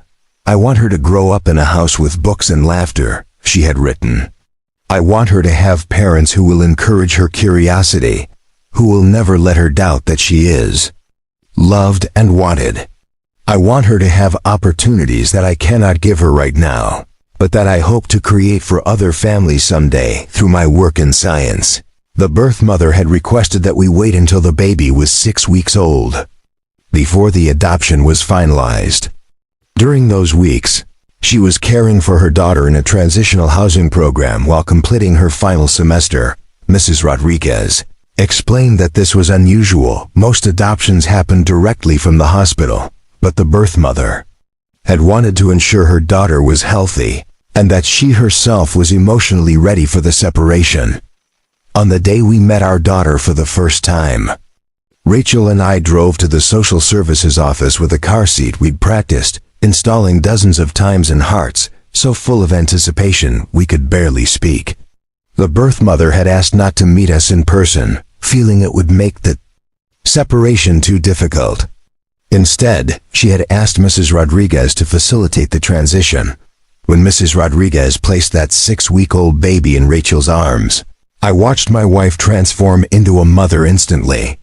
"I want her to grow up in a house with books and laughter," she had written. "I want her to have parents who will encourage her curiosity, who will never let her doubt that she is loved and wanted. I want her to have opportunities that I cannot give her right now, but that I hope to create for other families someday through my work in science." The birth mother had requested that we wait until the baby was 6 weeks old before the adoption was finalized. During those weeks, she was caring for her daughter in a transitional housing program while completing her final semester. Mrs. Rodriguez explained that this was unusual. Most adoptions happened directly from the hospital, but the birth mother had wanted to ensure her daughter was healthy and that she herself was emotionally ready for the separation. On the day we met our daughter for the first time, Rachel and I drove to the social services office with a car seat we'd practiced installing dozens of times in Hearts, so full of anticipation we could barely speak. The birth mother had asked not to meet us in person, feeling it would make the separation too difficult. Instead, she had asked Mrs. Rodriguez to facilitate the transition. When Mrs. Rodriguez placed that 6-week-old baby in Rachel's arms, I watched my wife transform into a mother instantly.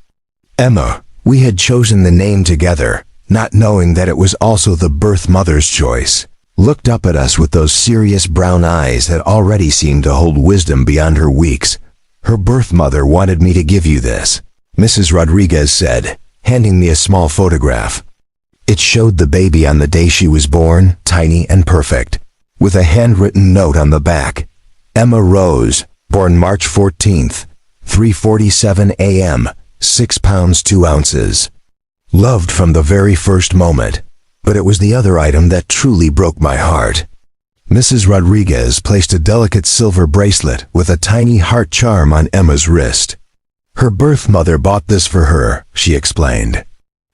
Emma. We had chosen the name together, not knowing that it was also the birth mother's choice. Looked up at us with those serious brown eyes that already seemed to hold wisdom beyond her weeks. "Her birth mother wanted me to give you this," Mrs. Rodriguez said, handing me a small photograph. It showed the baby on the day she was born, tiny and perfect, with a handwritten note on the back. "Emma Rose, born March 14th, 3:47 a.m., 6 pounds 2 ounces. Loved from the very first moment." But it was the other item that truly broke my heart. Mrs. Rodriguez placed a delicate silver bracelet with a tiny heart charm on Emma's wrist. "Her birth mother bought this for her," she explained.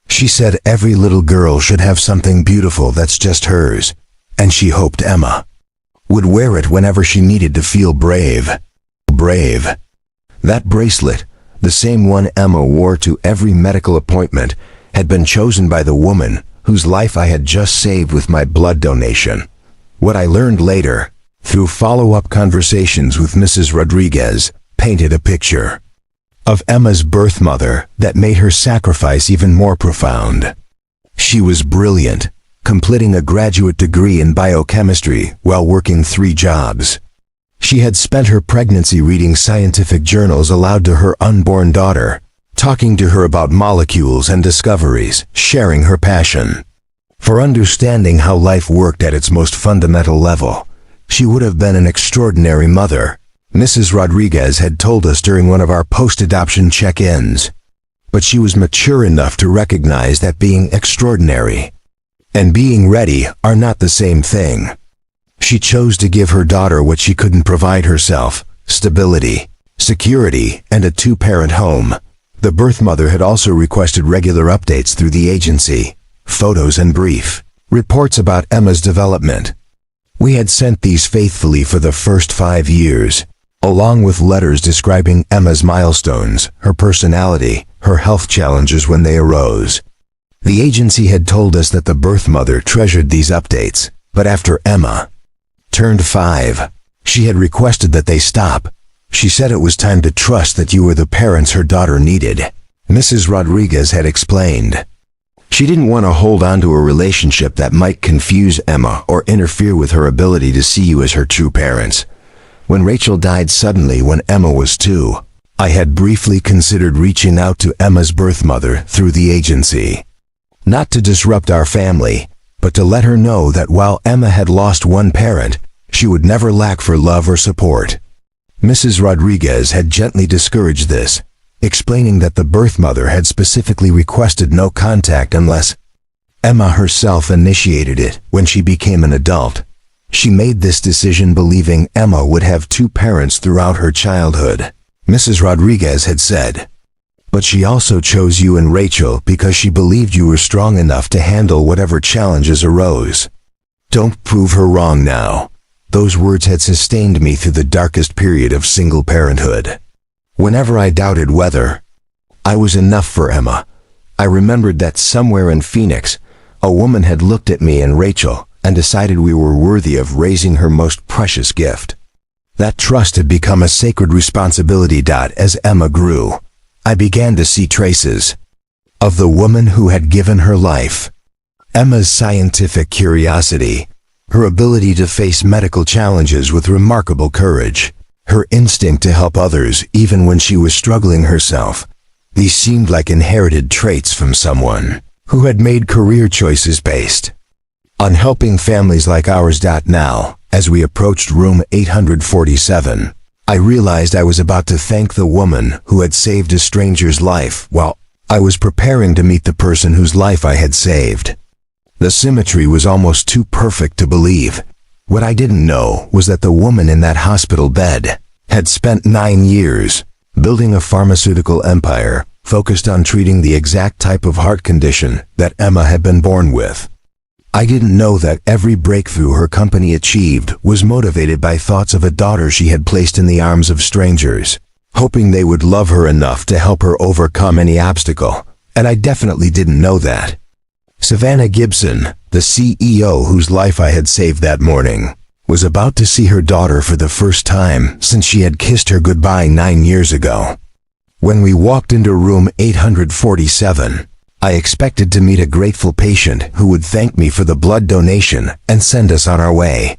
"She said every little girl should have something beautiful that's just hers, and she hoped Emma would wear it whenever she needed to feel brave." Brave. That bracelet, the same one Emma wore to every medical appointment, had been chosen by the woman whose life I had just saved with my blood donation. What I learned later, through follow-up conversations with Mrs. Rodriguez, painted a picture of Emma's birth mother that made her sacrifice even more profound. She was brilliant, completing a graduate degree in biochemistry while working 3 jobs. She had spent her pregnancy reading scientific journals aloud to her unborn daughter, talking to her about molecules and discoveries, sharing her passion for understanding how life worked at its most fundamental level. She would have been an extraordinary mother, Mrs. Rodriguez had told us during one of our post-adoption check-ins. But she was mature enough to recognize that being extraordinary and being ready are not the same thing. She chose to give her daughter what she couldn't provide herself: stability, security, and a 2-parent home. The birth mother had also requested regular updates through the agency, photos and brief reports about Emma's development. We had sent these faithfully for the first 5 years, along with letters describing Emma's milestones, her personality, her health challenges when they arose. The agency had told us that the birth mother treasured these updates, but after Emma turned 5, she had requested that they stop. She said it was time to trust that you were the parents her daughter needed, Mrs. Rodriguez had explained. She didn't want to hold on to a relationship that might confuse Emma or interfere with her ability to see you as her true parents. When Rachel died suddenly when Emma was 2, I had briefly considered reaching out to Emma's birth mother through the agency. Not to disrupt our family, but to let her know that while Emma had lost one parent, she would never lack for love or support. Mrs. Rodriguez had gently discouraged this, explaining that the birth mother had specifically requested no contact unless Emma herself initiated it when she became an adult. She made this decision believing Emma would have 2 parents throughout her childhood, Mrs. Rodriguez had said. But she also chose you and Rachel because she believed you were strong enough to handle whatever challenges arose. Don't prove her wrong now. Those words had sustained me through the darkest period of single parenthood. Whenever I doubted whether I was enough for Emma, I remembered that somewhere in Phoenix, a woman had looked at me and Rachel and decided we were worthy of raising her most precious gift. That trust had become a sacred responsibility. As Emma grew, I began to see traces of the woman who had given her life. Emma's scientific curiosity, her ability to face medical challenges with remarkable courage, her instinct to help others even when she was struggling herself. These seemed like inherited traits from someone who had made career choices based on helping families like ours. Now, as we approached room 847, I realized I was about to thank the woman who had saved a stranger's life while I was preparing to meet the person whose life I had saved. The symmetry was almost too perfect to believe. What I didn't know was that the woman in that hospital bed had spent 9 years building a pharmaceutical empire focused on treating the exact type of heart condition that Emma had been born with. I didn't know that every breakthrough her company achieved was motivated by thoughts of a daughter she had placed in the arms of strangers, hoping they would love her enough to help her overcome any obstacle, and I definitely didn't know that. Savannah Gibson, the CEO whose life I had saved that morning, was about to see her daughter for the first time since she had kissed her goodbye 9 years ago. When we walked into room 847, I expected to meet a grateful patient who would thank me for the blood donation and send us on our way.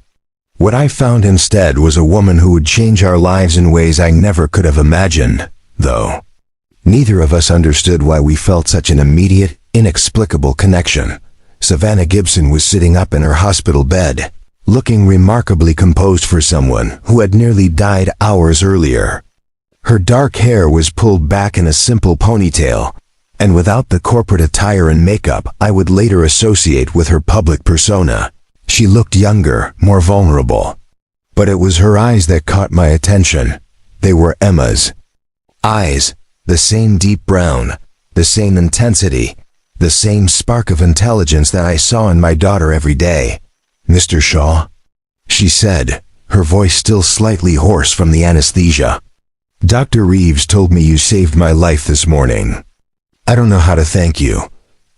What I found instead was a woman who would change our lives in ways I never could have imagined, though. Neither of us understood why we felt such an immediate, inexplicable connection. Savannah Gibson was sitting up in her hospital bed, looking remarkably composed for someone who had nearly died hours earlier. Her dark hair was pulled back in a simple ponytail, and without the corporate attire and makeup I would later associate with her public persona, she looked younger, more vulnerable. But it was her eyes that caught my attention. They were Emma's eyes, the same deep brown, the same intensity, the same spark of intelligence that I saw in my daughter every day. "Mr. Shaw," she said, her voice still slightly hoarse from the anesthesia. "Dr. Reeves told me you saved my life this morning. I don't know how to thank you."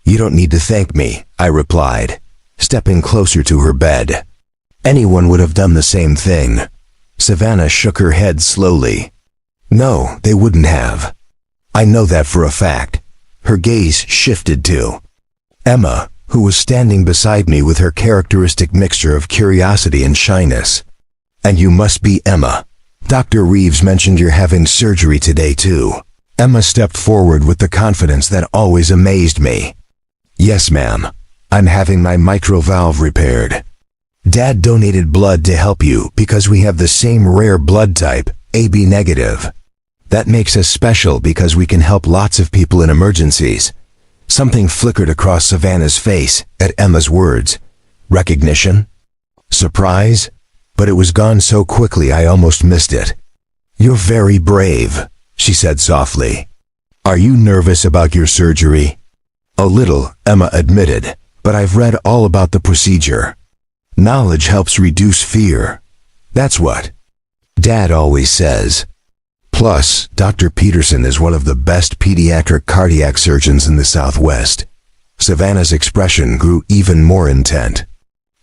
"You don't need to thank me," I replied, stepping closer to her bed. "Anyone would have done the same thing." Savannah shook her head slowly. "No, they wouldn't have. I know that for a fact." Her gaze shifted to Emma, who was standing beside me with her characteristic mixture of curiosity and shyness. "And you must be Emma. Dr. Reeves mentioned you're having surgery today too." Emma stepped forward with the confidence that always amazed me. "Yes, ma'am. I'm having my mitral valve repaired. Dad donated blood to help you because we have the same rare blood type, AB negative. That makes us special because we can help lots of people in emergencies." Something flickered across Savannah's face at Emma's words. Recognition? Surprise? But it was gone so quickly I almost missed it. "You're very brave," she said softly. "Are you nervous about your surgery?" "A little," Emma admitted, "but I've read all about the procedure. Knowledge helps reduce fear. That's what Dad always says. Plus, Dr. Peterson is one of the best pediatric cardiac surgeons in the Southwest. Savannah's expression grew even more intent.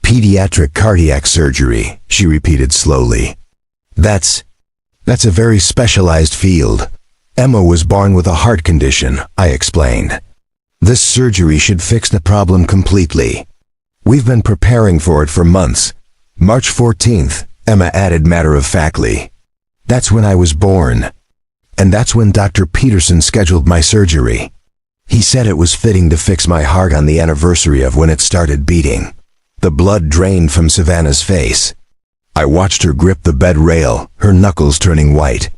Pediatric cardiac surgery, she repeated slowly. That's a very specialized field. Emma was born with a heart condition, I explained. This surgery should fix the problem completely. We've been preparing for it for months. March 14th, Emma added matter-of-factly. That's when I was born. And that's when Dr. Peterson scheduled my surgery. He said it was fitting to fix my heart on the anniversary of when it started beating. The blood drained from Savannah's face. I watched her grip the bed rail, her knuckles turning white.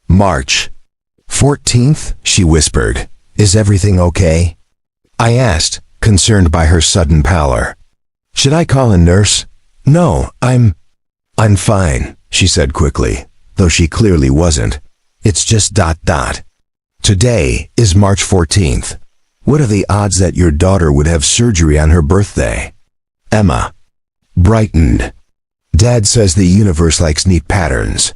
March 14th, she whispered. Is everything okay? I asked, concerned by her sudden pallor. Should I call a nurse? No, I'm fine, she said quickly, though she clearly wasn't. It's just ... Today is March 14th. What are the odds that your daughter would have surgery on her birthday? Emma brightened. Dad says the universe likes neat patterns.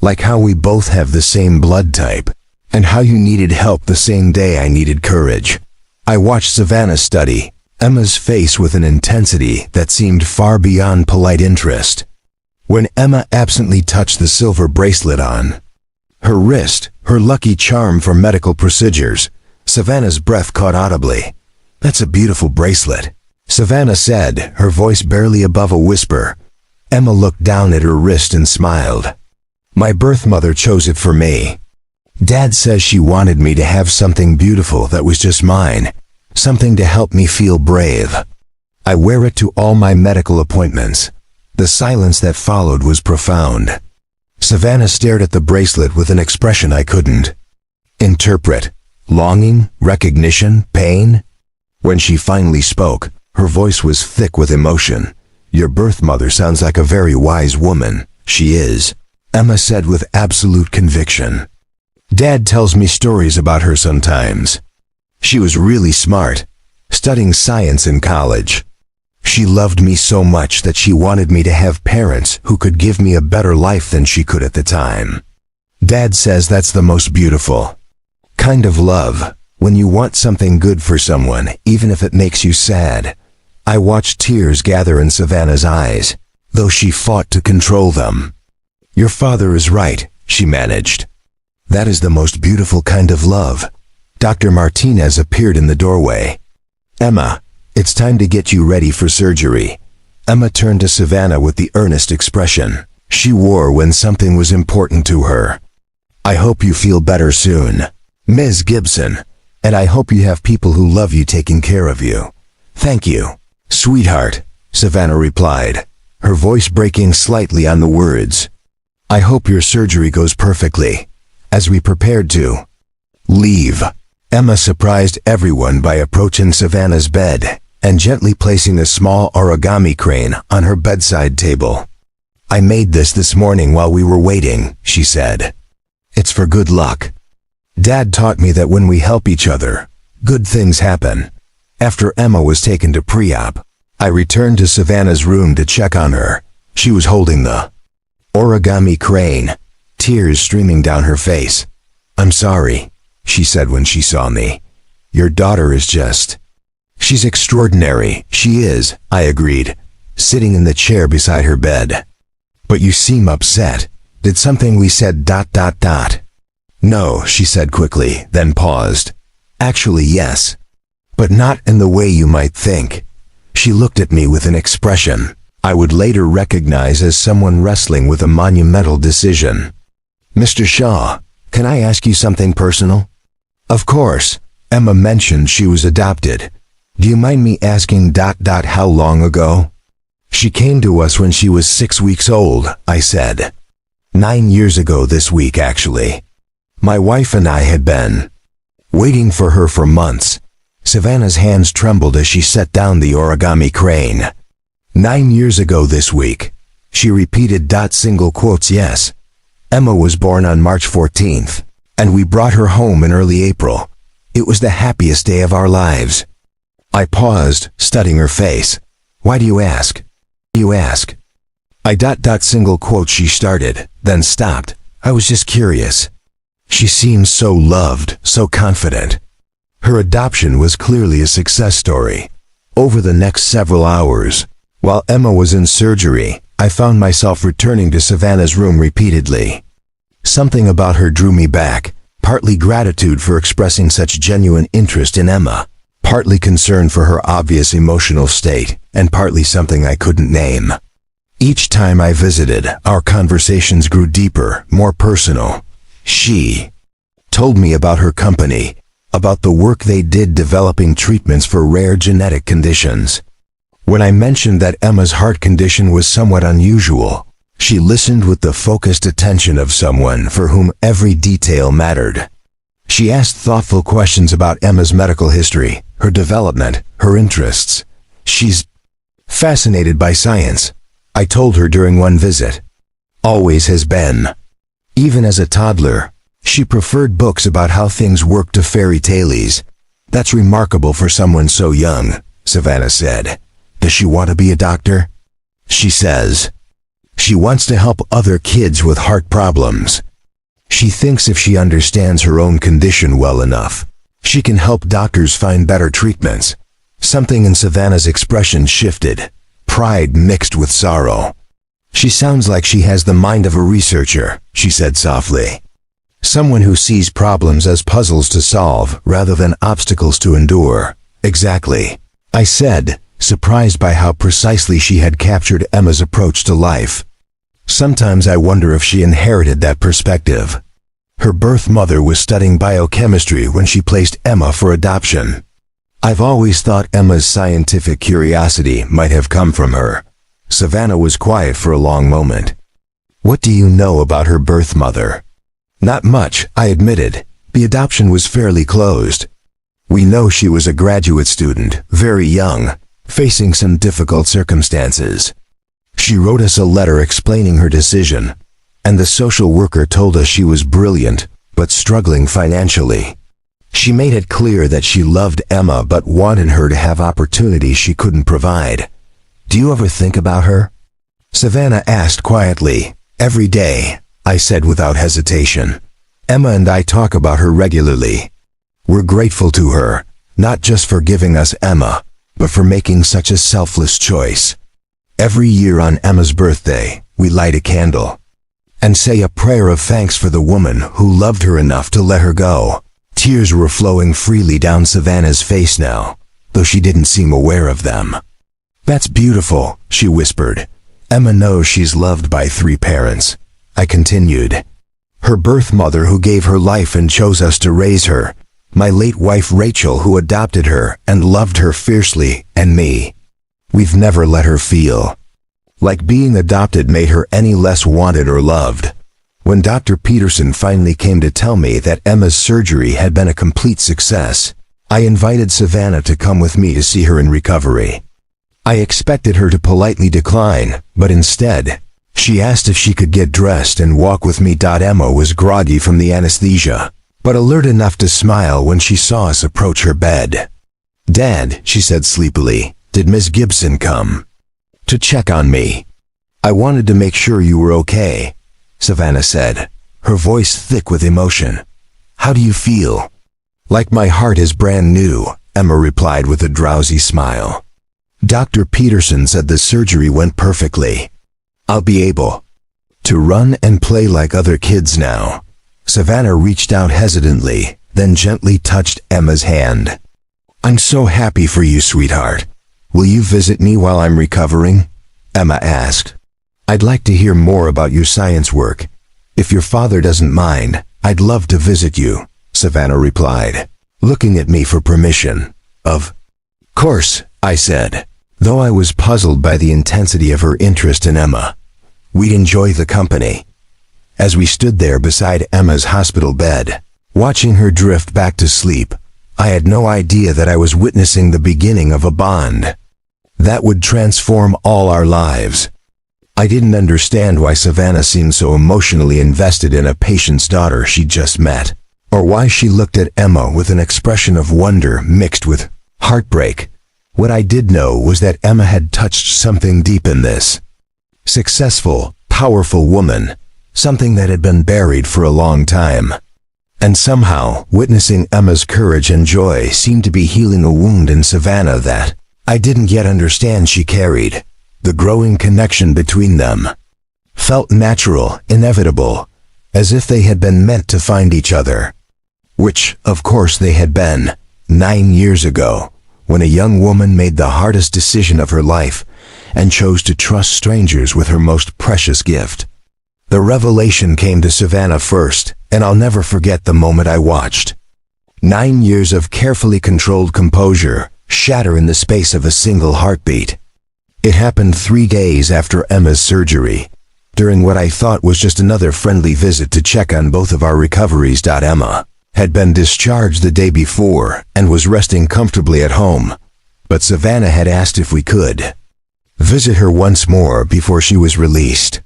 Like how we both have the same blood type, and how you needed help the same day I needed courage. I watched Savannah study Emma's face with an intensity that seemed far beyond polite interest. When Emma absently touched the silver bracelet on her wrist, her lucky charm for medical procedures, Savannah's breath caught audibly. That's a beautiful bracelet, Savannah said, her voice barely above a whisper. Emma looked down at her wrist and smiled. My birth mother chose it for me. Dad says she wanted me to have something beautiful that was just mine, something to help me feel brave. I wear it to all my medical appointments. The silence that followed was profound. Savannah stared at the bracelet with an expression I couldn't interpret. Longing, recognition, pain? When she finally spoke, her voice was thick with emotion. Your birth mother sounds like a very wise woman. She is, Emma said with absolute conviction. Dad tells me stories about her sometimes. She was really smart, studying science in college. She loved me so much that she wanted me to have parents who could give me a better life than she could at the time. Dad says that's the most beautiful kind of love, when you want something good for someone, even if it makes you sad. I watched tears gather in Savannah's eyes, though she fought to control them. Your father is right, she managed. That is the most beautiful kind of love. Dr. Martinez appeared in the doorway. Emma, it's time to get you ready for surgery. Emma turned to Savannah with the earnest expression she wore when something was important to her. I hope you feel better soon, Ms. Gibson, and I hope you have people who love you taking care of you. Thank you, sweetheart, Savannah replied, her voice breaking slightly on the words. I hope your surgery goes perfectly. As we prepared to leave, Emma surprised everyone by approaching Savannah's bed and gently placing a small origami crane on her bedside table. I made this morning while we were waiting, she said. It's for good luck. Dad taught me that when we help each other, good things happen. After Emma was taken to pre-op, I returned to Savannah's room to check on her. She was holding the origami crane, tears streaming down her face. I'm sorry, she said when she saw me. Your daughter is just... She's extraordinary, she is, I agreed, sitting in the chair beside her bed. But you seem upset. Did something we said ... No, she said quickly, then paused. Actually, yes. But not in the way you might think. She looked at me with an expression I would later recognize as someone wrestling with a monumental decision. Mr. Shaw, can I ask you something personal? Of course. Emma mentioned she was adopted. Do you mind me asking ... how long ago? She came to us when she was 6 weeks old, I said. 9 years ago this week, actually. My wife and I had been waiting for her for months. Savannah's hands trembled as she set down the origami crane. 9 years ago this week. She repeated ... yes. Emma was born on March 14th, and we brought her home in early April. It was the happiest day of our lives. I paused, studying her face. Why do you ask? You ask. I ... she started, then stopped. I was just curious. She seemed so loved, so confident. Her adoption was clearly a success story. Over the next several hours, while Emma was in surgery, I found myself returning to Savannah's room repeatedly. Something about her drew me back, partly gratitude for expressing such genuine interest in Emma, partly concern for her obvious emotional state, and partly something I couldn't name. Each time I visited, our conversations grew deeper, more personal. She told me about her company, about the work they did developing treatments for rare genetic conditions. When I mentioned that Emma's heart condition was somewhat unusual, she listened with the focused attention of someone for whom every detail mattered. She asked thoughtful questions about Emma's medical history, her development, her interests. She's fascinated by science, I told her during one visit. Always has been. Even as a toddler, she preferred books about how things work to fairy tales. That's remarkable for someone so young, Savannah said. Does she want to be a doctor? She says she wants to help other kids with heart problems. She thinks if she understands her own condition well enough, she can help doctors find better treatments. Something in Savannah's expression shifted, pride mixed with sorrow. She sounds like she has the mind of a researcher, she said softly. Someone who sees problems as puzzles to solve rather than obstacles to endure. Exactly, I said, surprised by how precisely she had captured Emma's approach to life. Sometimes I wonder if she inherited that perspective. Her birth mother was studying biochemistry when she placed Emma for adoption. I've always thought Emma's scientific curiosity might have come from her. Savannah was quiet for a long moment. What do you know about her birth mother? Not much, I admitted. The adoption was fairly closed. We know she was a graduate student, very young, facing some difficult circumstances. She wrote us a letter explaining her decision, and the social worker told us she was brilliant, but struggling financially. She made it clear that she loved Emma but wanted her to have opportunities she couldn't provide. Do you ever think about her? Savannah asked quietly. Every day, I said without hesitation. Emma and I talk about her regularly. We're grateful to her, not just for giving us Emma, but for making such a selfless choice. Every year on Emma's birthday, we light a candle and say a prayer of thanks for the woman who loved her enough to let her go. Tears were flowing freely down Savannah's face now, though she didn't seem aware of them. That's beautiful, she whispered. Emma knows she's loved by 3 parents. I continued. Her birth mother who gave her life and chose us to raise her, my late wife Rachel who adopted her and loved her fiercely, and me. We've never let her feel like being adopted made her any less wanted or loved. When Dr. Peterson finally came to tell me that Emma's surgery had been a complete success, I invited Savannah to come with me to see her in recovery. I expected her to politely decline, but instead, she asked if she could get dressed and walk with me. Emma was groggy from the anesthesia, but alert enough to smile when she saw us approach her bed. Dad, she said sleepily, did Miss Gibson come? To check on me. I wanted to make sure you were okay, Savannah said, her voice thick with emotion. How do you feel? Like my heart is brand new, Emma replied with a drowsy smile. Dr. Peterson said the surgery went perfectly. I'll be able to run and play like other kids now. Savannah reached out hesitantly, then gently touched Emma's hand. I'm so happy for you, sweetheart. Will you visit me while I'm recovering? Emma asked. I'd like to hear more about your science work. If your father doesn't mind, I'd love to visit you, Savannah replied, looking at me for permission. Of course, I said, though I was puzzled by the intensity of her interest in Emma. We'd enjoy the company. As we stood there beside Emma's hospital bed, watching her drift back to sleep, I had no idea that I was witnessing the beginning of a bond that would transform all our lives. I didn't understand why Savannah seemed so emotionally invested in a patient's daughter she'd just met, or why she looked at Emma with an expression of wonder mixed with heartbreak. What I did know was that Emma had touched something deep in this successful, powerful woman, something that had been buried for a long time. And somehow, witnessing Emma's courage and joy seemed to be healing a wound in Savannah that I didn't yet understand she carried. The growing connection between them felt natural, inevitable, as if they had been meant to find each other. Which, of course, they had been, 9 years ago, when a young woman made the hardest decision of her life and chose to trust strangers with her most precious gift. The revelation came to Savannah first, and I'll never forget the moment I watched 9 years of carefully controlled composure shatter in the space of a single heartbeat. It happened 3 days after Emma's surgery, during what I thought was just another friendly visit to check on both of our recoveries. Emma had been discharged the day before and was resting comfortably at home, but Savannah had asked if we could visit her once more before she was released.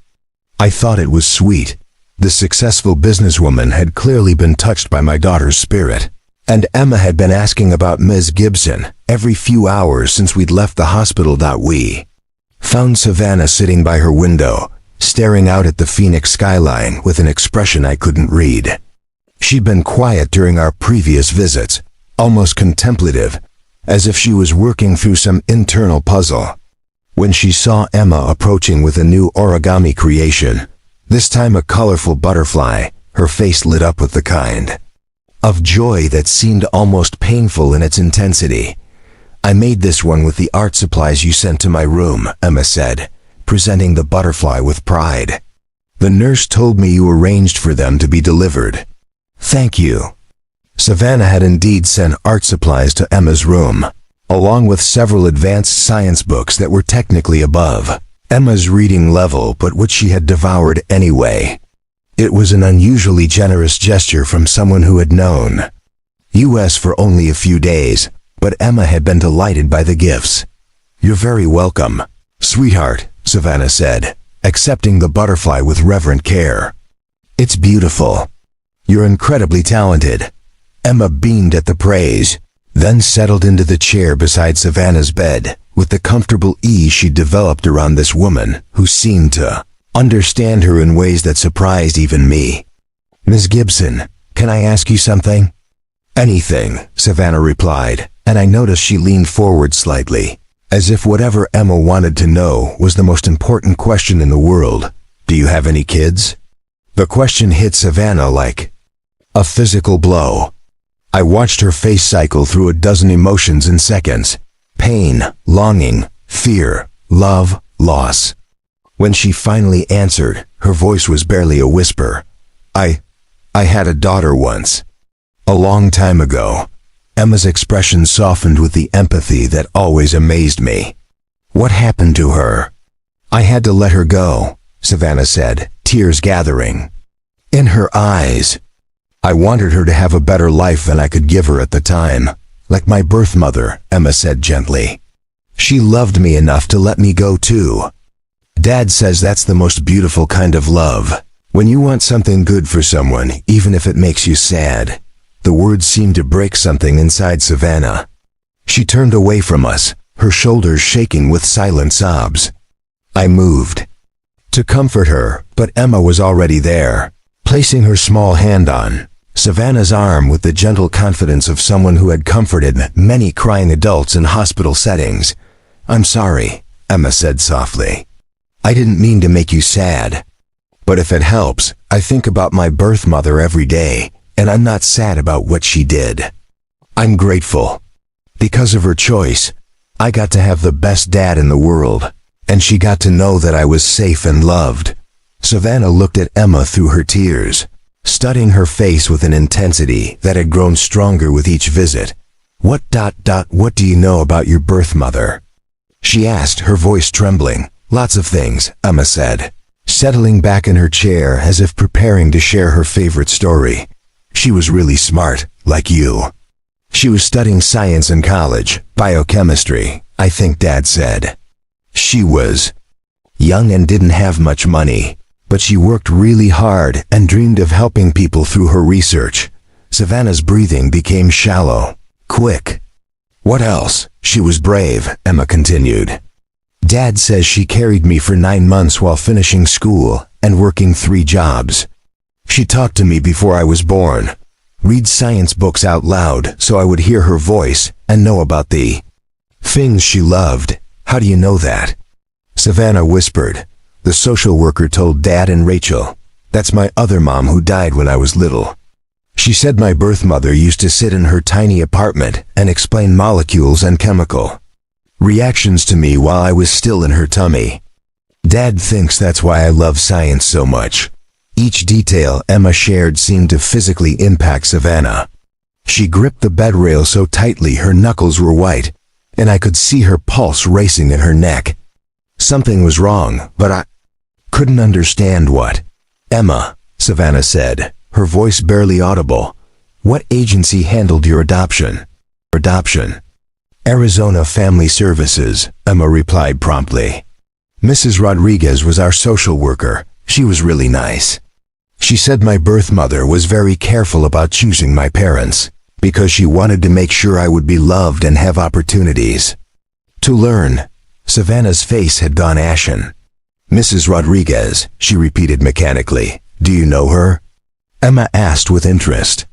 I thought it was sweet. The successful businesswoman had clearly been touched by my daughter's spirit, and Emma had been asking about Ms. Gibson every few hours since we'd left the hospital. We found Savannah sitting by her window, staring out at the Phoenix skyline with an expression I couldn't read. She'd been quiet during our previous visits, almost contemplative, as if she was working through some internal puzzle. When she saw Emma approaching with a new origami creation, this time a colorful butterfly, her face lit up with the kind of joy that seemed almost painful in its intensity. "I made this one with the art supplies you sent to my room," Emma said, presenting the butterfly with pride. "The nurse told me you arranged for them to be delivered." "Thank you." Savannah had indeed sent art supplies to Emma's room, along with several advanced science books that were technically above Emma's reading level, but which she had devoured anyway. It was an unusually generous gesture from someone who had known us for only a few days, but Emma had been delighted by the gifts. "You're very welcome, sweetheart," Savannah said, accepting the butterfly with reverent care. "It's beautiful. You're incredibly talented." Emma beamed at the praise, then settled into the chair beside Savannah's bed, with the comfortable ease she'd developed around this woman who seemed to understand her in ways that surprised even me. "Ms. Gibson, can I ask you something?" "Anything," Savannah replied, and I noticed she leaned forward slightly, as if whatever Emma wanted to know was the most important question in the world. "Do you have any kids?" The question hit Savannah like a physical blow. I watched her face cycle through a dozen emotions in seconds: pain, longing, fear, love, loss. When she finally answered, her voice was barely a whisper. I had a daughter once. A long time ago." Emma's expression softened with the empathy that always amazed me. "What happened to her?" "I had to let her go," Savannah said, tears gathering in her eyes. "I wanted her to have a better life than I could give her at the time. Like my birth mother," Emma said gently. "She loved me enough to let me go too. Dad says that's the most beautiful kind of love. When you want something good for someone, even if it makes you sad." The words seemed to break something inside Savannah. She turned away from us, her shoulders shaking with silent sobs. I moved to comfort her, but Emma was already there, placing her small hand on Savannah's arm with the gentle confidence of someone who had comforted many crying adults in hospital settings. "I'm sorry," Emma said softly. "I didn't mean to make you sad. But if it helps, I think about my birth mother every day, and I'm not sad about what she did. I'm grateful. Because of her choice, I got to have the best dad in the world, and she got to know that I was safe and loved." Savannah looked at Emma through her tears, studying her face with an intensity that had grown stronger with each visit. What do you know about your birth mother?" she asked, her voice trembling. "Lots of things," Emma said, settling back in her chair as if preparing to share her favorite story. "She was really smart, like you. She was studying science in college, biochemistry, I think Dad said. She was young and didn't have much money, but she worked really hard and dreamed of helping people through her research." Savannah's breathing became shallow, quick. "What else?" "She was brave," Emma continued. "Dad says she carried me for 9 months while finishing school and working 3 jobs. She talked to me before I was born. Read science books out loud so I would hear her voice and know about the things she loved. How do you know that? Savannah whispered. The social worker told Dad and Rachel. That's my other mom who died when I was little. She said my birth mother used to sit in her tiny apartment and explain molecules and chemical reactions to me while I was still in her tummy. Dad thinks that's why I love science so much. Each detail Emma shared seemed to physically impact Savannah. She gripped the bed rail so tightly her knuckles were white, and I could see her pulse racing in her neck. Something was wrong, but I couldn't understand what. Emma, Savannah said, her voice barely audible. What agency handled your adoption? Adoption. Arizona Family Services, Emma replied promptly. Mrs. Rodriguez was our social worker. She was really nice. She said my birth mother was very careful about choosing my parents, because she wanted to make sure I would be loved and have opportunities to learn. Savannah's face had gone ashen. Mrs. Rodriguez, she repeated mechanically. Do you know her? Emma asked with interest.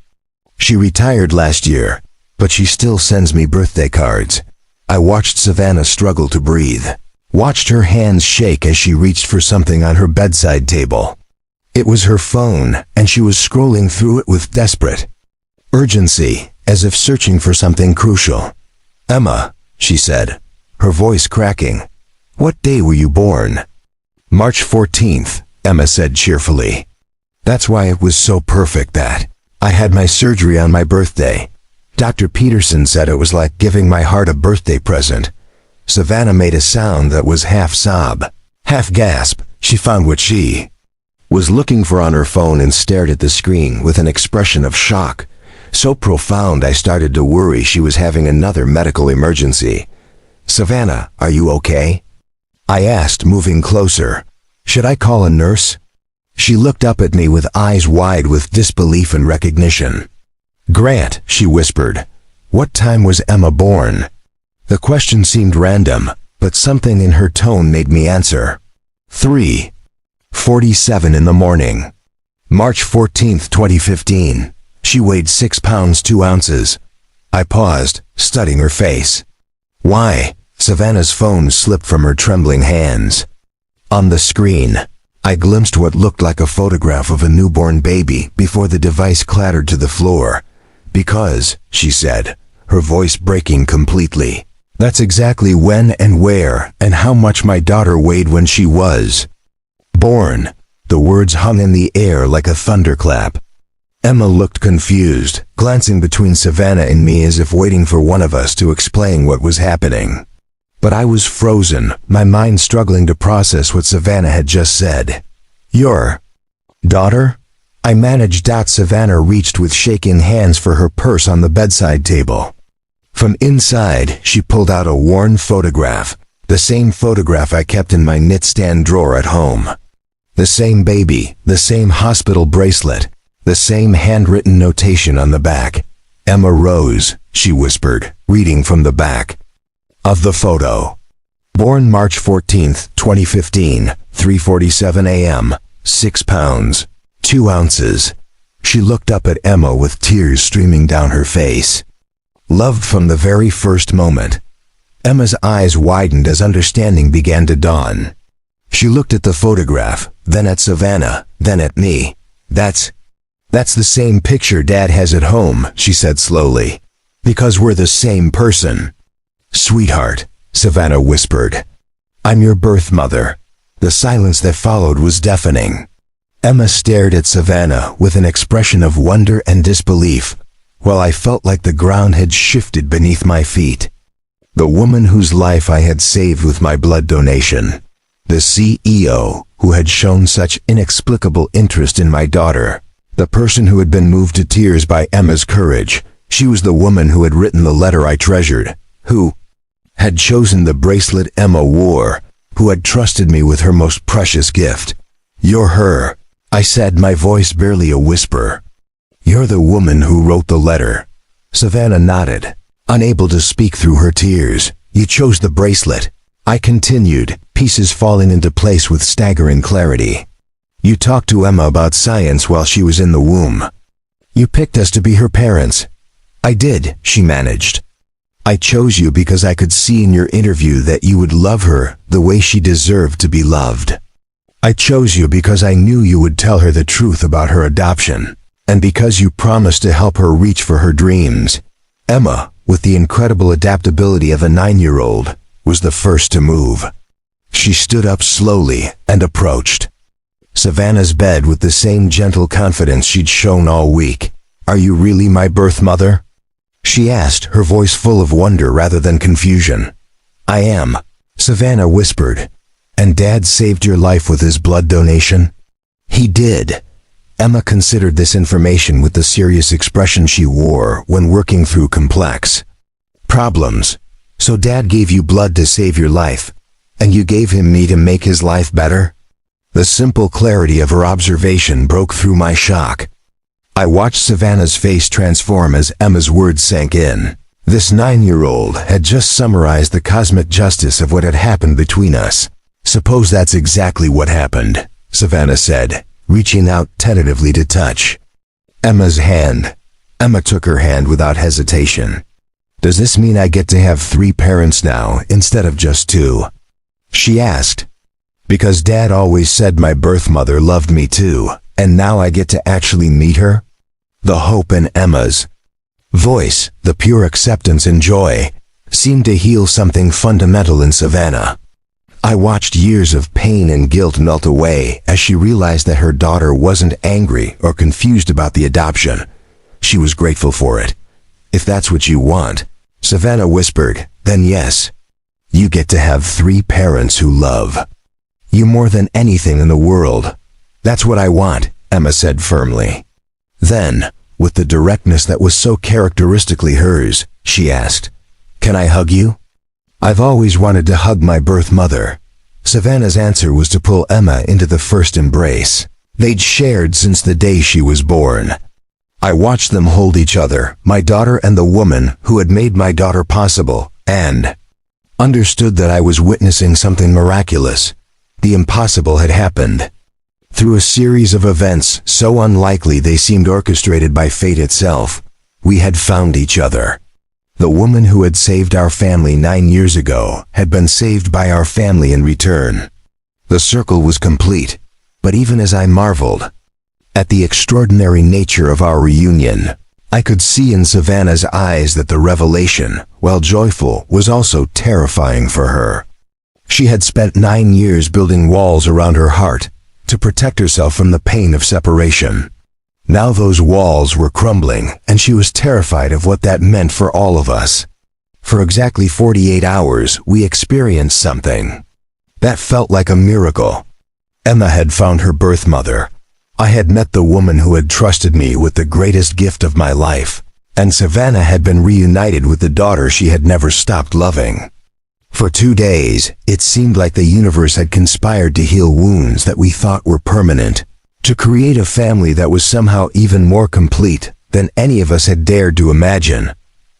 She retired last year, but she still sends me birthday cards. I watched Savannah struggle to breathe, watched her hands shake as she reached for something on her bedside table. It was her phone, and she was scrolling through it with desperate urgency, as if searching for something crucial. Emma, she said, her voice cracking. What day were you born? March 14th, Emma said cheerfully. That's why it was so perfect that I had my surgery on my birthday. Dr. Peterson said it was like giving my heart a birthday present. Savannah made a sound that was half sob, half gasp. She found what she was looking for on her phone and stared at the screen with an expression of shock, so profound I started to worry she was having another medical emergency. Savannah, are you okay? I asked, moving closer. Should I call a nurse? She looked up at me with eyes wide with disbelief and recognition. Grant, she whispered. What time was Emma born? The question seemed random, but something in her tone made me answer. 3:47 in the morning. March 14th, 2015. She weighed 6 pounds 2 ounces. I paused, studying her face. Why? Savannah's phone slipped from her trembling hands. On the screen, I glimpsed what looked like a photograph of a newborn baby before the device clattered to the floor. Because, she said, her voice breaking completely, that's exactly when and where and how much my daughter weighed when she was born. The words hung in the air like a thunderclap. Emma looked confused, glancing between Savannah and me as if waiting for one of us to explain what was happening. But I was frozen, my mind struggling to process what Savannah had just said. Your daughter? I managed. Savannah reached with shaking hands for her purse on the bedside table. From inside, she pulled out a worn photograph, the same photograph I kept in my knitstand drawer at home. The same baby, the same hospital bracelet, the same handwritten notation on the back. Emma Rose, she whispered, reading from the back of the photo. Born March 14th, 2015, 3:47 a.m., 6 pounds, 2 ounces. She looked up at Emma with tears streaming down her face. Loved from the very first moment. Emma's eyes widened as understanding began to dawn. She looked at the photograph, then at Savannah, then at me. That's the same picture Dad has at home, she said slowly. Because we're the same person. Sweetheart, Savannah whispered. I'm your birth mother. The silence that followed was deafening. Emma stared at Savannah with an expression of wonder and disbelief, while I felt like the ground had shifted beneath my feet. The woman whose life I had saved with my blood donation. The CEO who had shown such inexplicable interest in my daughter. The person who had been moved to tears by Emma's courage. She was the woman who had written the letter I treasured, who had chosen the bracelet Emma wore, who had trusted me with her most precious gift. You're her, I said, my voice barely a whisper. You're the woman who wrote the letter. Savannah nodded, unable to speak through her tears. You chose the bracelet. I continued, pieces falling into place with staggering clarity. You talked to Emma about science while she was in the womb. You picked us to be her parents. I did, she managed. I chose you because I could see in your interview that you would love her the way she deserved to be loved. I chose you because I knew you would tell her the truth about her adoption, and because you promised to help her reach for her dreams. Emma, with the incredible adaptability of a 9-year-old, was the first to move. She stood up slowly and approached Savannah's bed with the same gentle confidence she'd shown all week. "Are you really my birth mother?" she asked, her voice full of wonder rather than confusion. "I am," Savannah whispered. "And Dad saved your life with his blood donation?" "He did." Emma considered this information with the serious expression she wore when working through complex problems. "So Dad gave you blood to save your life, and you gave him me to make his life better?" The simple clarity of her observation broke through my shock. I watched Savannah's face transform as Emma's words sank in. This 9-year-old had just summarized the cosmic justice of what had happened between us. "Suppose that's exactly what happened," Savannah said, reaching out tentatively to touch Emma's hand. Emma took her hand without hesitation. "Does this mean I get to have 3 parents now instead of just 2? She asked. "Because Dad always said my birth mother loved me too, and now I get to actually meet her?" The hope in Emma's voice, the pure acceptance and joy, seemed to heal something fundamental in Savannah. I watched years of pain and guilt melt away as she realized that her daughter wasn't angry or confused about the adoption. She was grateful for it. "If that's what you want," Savannah whispered, "then yes. You get to have 3 parents who love you more than anything in the world." "That's what I want," Emma said firmly. Then, with the directness that was so characteristically hers, she asked, "Can I hug you?" "I've always wanted to hug my birth mother." Savannah's answer was to pull Emma into the first embrace they'd shared since the day she was born. I watched them hold each other, my daughter and the woman who had made my daughter possible, and understood that I was witnessing something miraculous. The impossible had happened. Through a series of events so unlikely they seemed orchestrated by fate itself, we had found each other. The woman who had saved our family 9 years ago had been saved by our family in return. The circle was complete, but even as I marveled at the extraordinary nature of our reunion, I could see in Savannah's eyes that the revelation, while joyful, was also terrifying for her. She had spent 9 years building walls around her heart to protect herself from the pain of separation. Now those walls were crumbling, and she was terrified of what that meant for all of us. For exactly 48 hours, we experienced something that felt like a miracle. Emma had found her birth mother. I had met the woman who had trusted me with the greatest gift of my life, and Savannah had been reunited with the daughter she had never stopped loving. For 2 days, it seemed like the universe had conspired to heal wounds that we thought were permanent, to create a family that was somehow even more complete than any of us had dared to imagine.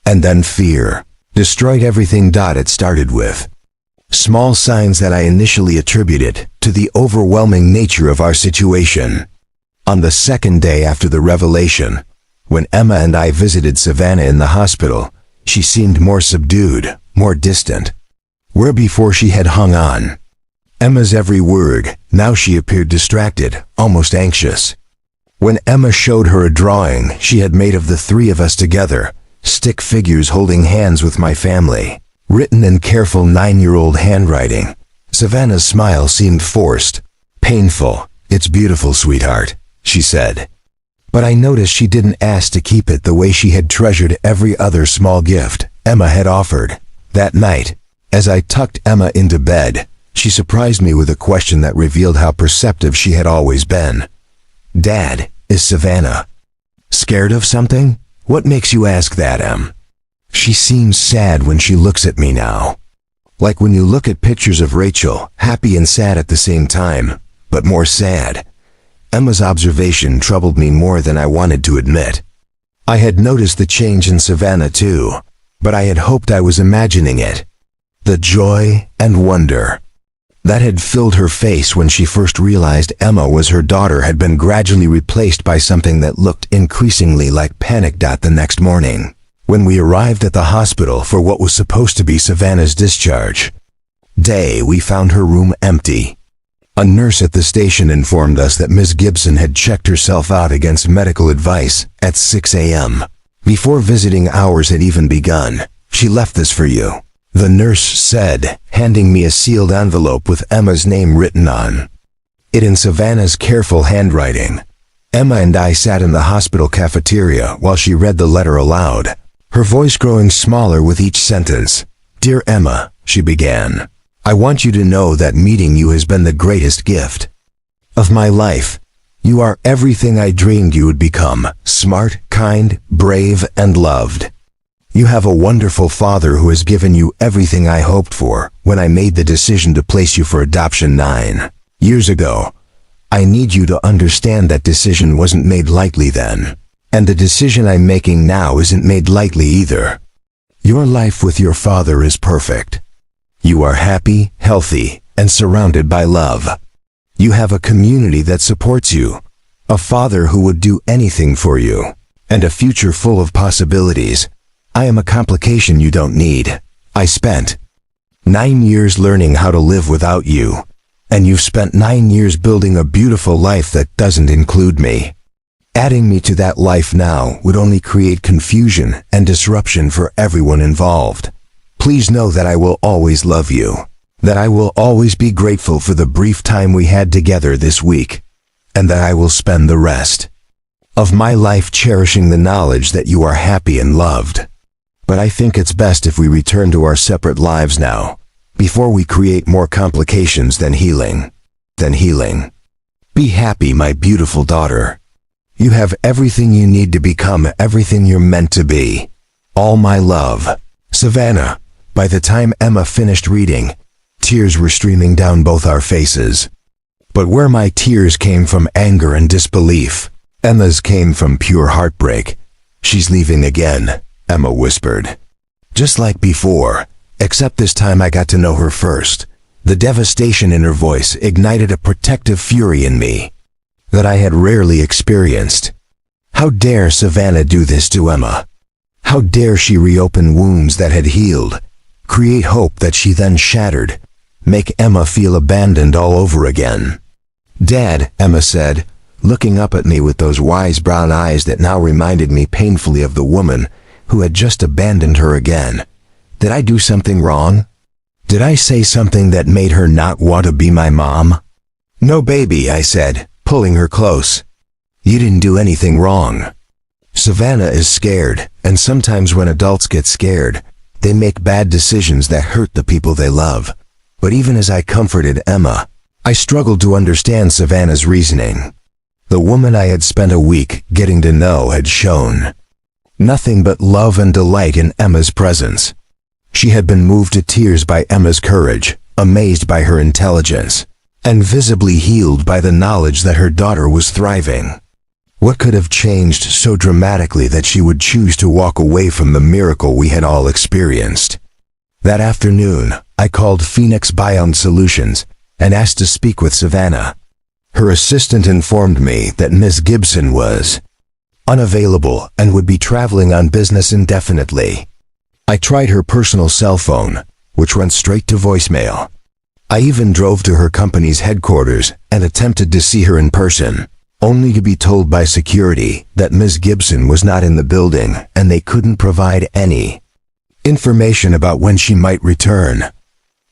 And then fear destroyed everything it started with. Small signs that I initially attributed to the overwhelming nature of our situation. On the second day after the revelation, when Emma and I visited Savannah in the hospital, she seemed more subdued, more distant. Where before she had hung on Emma's every word, now she appeared distracted, almost anxious. When Emma showed her a drawing she had made of the 3 of us together, stick figures holding hands with my family, written in careful 9-year-old handwriting, Savannah's smile seemed forced, painful. "It's beautiful, sweetheart," she said. But I noticed she didn't ask to keep it the way she had treasured every other small gift Emma had offered. That night, as I tucked Emma into bed, she surprised me with a question that revealed how perceptive she had always been. "Dad, is Savannah scared of something? What makes you ask that, Em?" She seems sad when she looks at me now. Like when you look at pictures of Rachel, happy and sad at the same time, but more sad. Emma's observation troubled me more than I wanted to admit. I had noticed the change in Savannah too, but I had hoped I was imagining it. The joy and wonder that had filled her face when she first realized Emma was her daughter had been gradually replaced by something that looked increasingly like panic. The next morning, when we arrived at the hospital for what was supposed to be Savannah's discharge day, we found her room empty. A nurse at the station informed us that Ms. Gibson had checked herself out against medical advice at 6 a.m. Before visiting hours had even begun. She left this for you, the nurse said, handing me a sealed envelope with Emma's name written on it in Savannah's careful handwriting. Emma and I sat in the hospital cafeteria while she read the letter aloud, her voice growing smaller with each sentence. Dear Emma, she began, I want you to know that meeting you has been the greatest gift of my life. You are everything I dreamed you would become, smart, kind, brave, and loved. You have a wonderful father who has given you everything I hoped for when I made the decision to place you for adoption 9 years ago. I need you to understand that decision wasn't made lightly then, and the decision I'm making now isn't made lightly either. Your life with your father is perfect. You are happy, healthy, and surrounded by love. You have a community that supports you, a father who would do anything for you, and a future full of possibilities. I am a complication you don't need. I spent 9 years learning how to live without you, and you've spent 9 years building a beautiful life that doesn't include me. Adding me to that life now would only create confusion and disruption for everyone involved. Please know that I will always love you, that I will always be grateful for the brief time we had together this week, and that I will spend the rest of my life cherishing the knowledge that you are happy and loved. But I think it's best if we return to our separate lives now, before we create more complications than healing. Be happy, my beautiful daughter. You have everything you need to become everything you're meant to be. All my love, Savannah. By the time Emma finished reading, tears were streaming down both our faces. But where my tears came from anger and disbelief, Emma's came from pure heartbreak. She's leaving again, Emma whispered. Just like before, except this time I got to know her first. The devastation in her voice ignited a protective fury in me that I had rarely experienced. How dare Savannah do this to Emma? How dare she reopen wounds that had healed, create hope that she then shattered, make Emma feel abandoned all over again? Dad, Emma said, looking up at me with those wise brown eyes that now reminded me painfully of the woman who had just abandoned her again. Did I do something wrong? Did I say something that made her not want to be my mom? No, baby, I said, pulling her close. You didn't do anything wrong. Savannah is scared, and sometimes when adults get scared, they make bad decisions that hurt the people they love. But even as I comforted Emma, I struggled to understand Savannah's reasoning. The woman I had spent a week getting to know had shown nothing but love and delight in Emma's presence. She had been moved to tears by Emma's courage, amazed by her intelligence, and visibly healed by the knowledge that her daughter was thriving. What could have changed so dramatically that she would choose to walk away from the miracle we had all experienced? That afternoon, I called Phoenix Biome Solutions and asked to speak with Savannah. Her assistant informed me that Ms. Gibson was unavailable and would be traveling on business indefinitely. I tried her personal cell phone, which went straight to voicemail. I even drove to her company's headquarters and attempted to see her in person, only to be told by security that Ms. Gibson was not in the building and they couldn't provide any information about when she might return.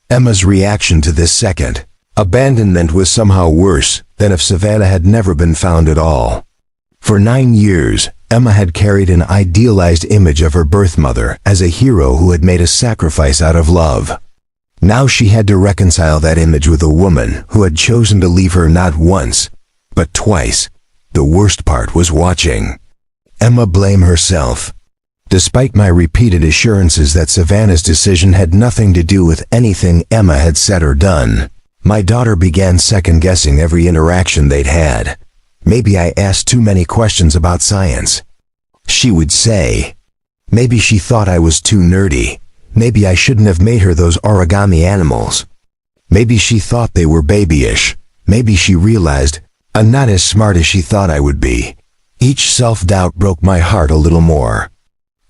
Emma's reaction to this second abandonment was somehow worse than if Savannah had never been found at all. For 9 years, Emma had carried an idealized image of her birth mother as a hero who had made a sacrifice out of love. Now she had to reconcile that image with a woman who had chosen to leave her not once, but twice. The worst part was watching Emma blame herself. Despite my repeated assurances that Savannah's decision had nothing to do with anything Emma had said or done, my daughter began second-guessing every interaction they'd had. Maybe I asked too many questions about science, she would say. Maybe she thought I was too nerdy. Maybe I shouldn't have made her those origami animals. Maybe she thought they were babyish. Maybe she realized I'm not as smart as she thought I would be. Each self-doubt broke my heart a little more.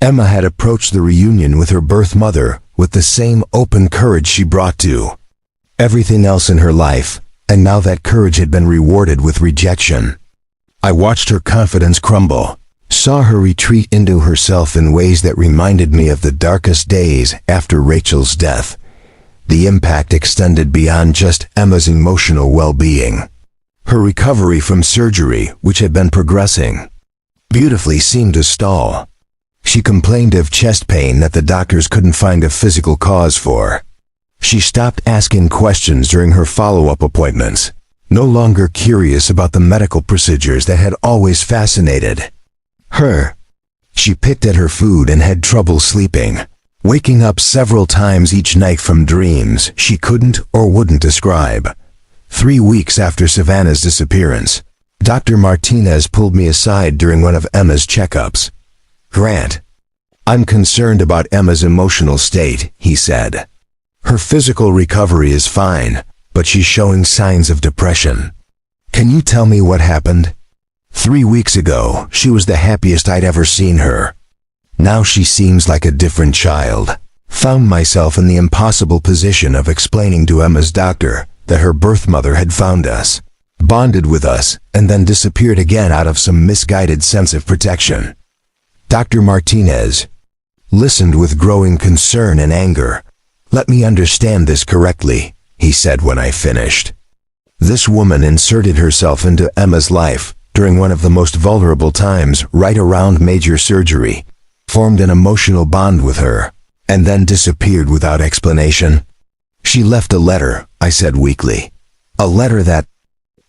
Emma had approached the reunion with her birth mother with the same open courage she brought to everything else in her life, and now that courage had been rewarded with rejection. I watched her confidence crumble, saw her retreat into herself in ways that reminded me of the darkest days after Rachel's death. The impact extended beyond just Emma's emotional well-being. Her recovery from surgery, which had been progressing beautifully, seemed to stall. She complained of chest pain that the doctors couldn't find a physical cause for. She stopped asking questions during her follow-up appointments, no longer curious about the medical procedures that had always fascinated her. She picked at her food and had trouble sleeping, waking up several times each night from dreams she couldn't or wouldn't describe. 3 weeks after Savannah's disappearance, Dr. Martinez pulled me aside during one of Emma's checkups. "Grant, I'm concerned about Emma's emotional state," he said. "Her physical recovery is fine, but she's showing signs of depression. Can you tell me what happened? 3 weeks ago, she was the happiest I'd ever seen her. Now she seems like a different child." Found myself in the impossible position of explaining to Emma's doctor that her birth mother had found us, bonded with us, and then disappeared again out of some misguided sense of protection. Dr. Martinez listened with growing concern and anger. "Let me understand this correctly," he said when I finished. "This woman inserted herself into Emma's life during one of the most vulnerable times, right around major surgery, formed an emotional bond with her, and then disappeared without explanation." "She left a letter," I said weakly. "A letter that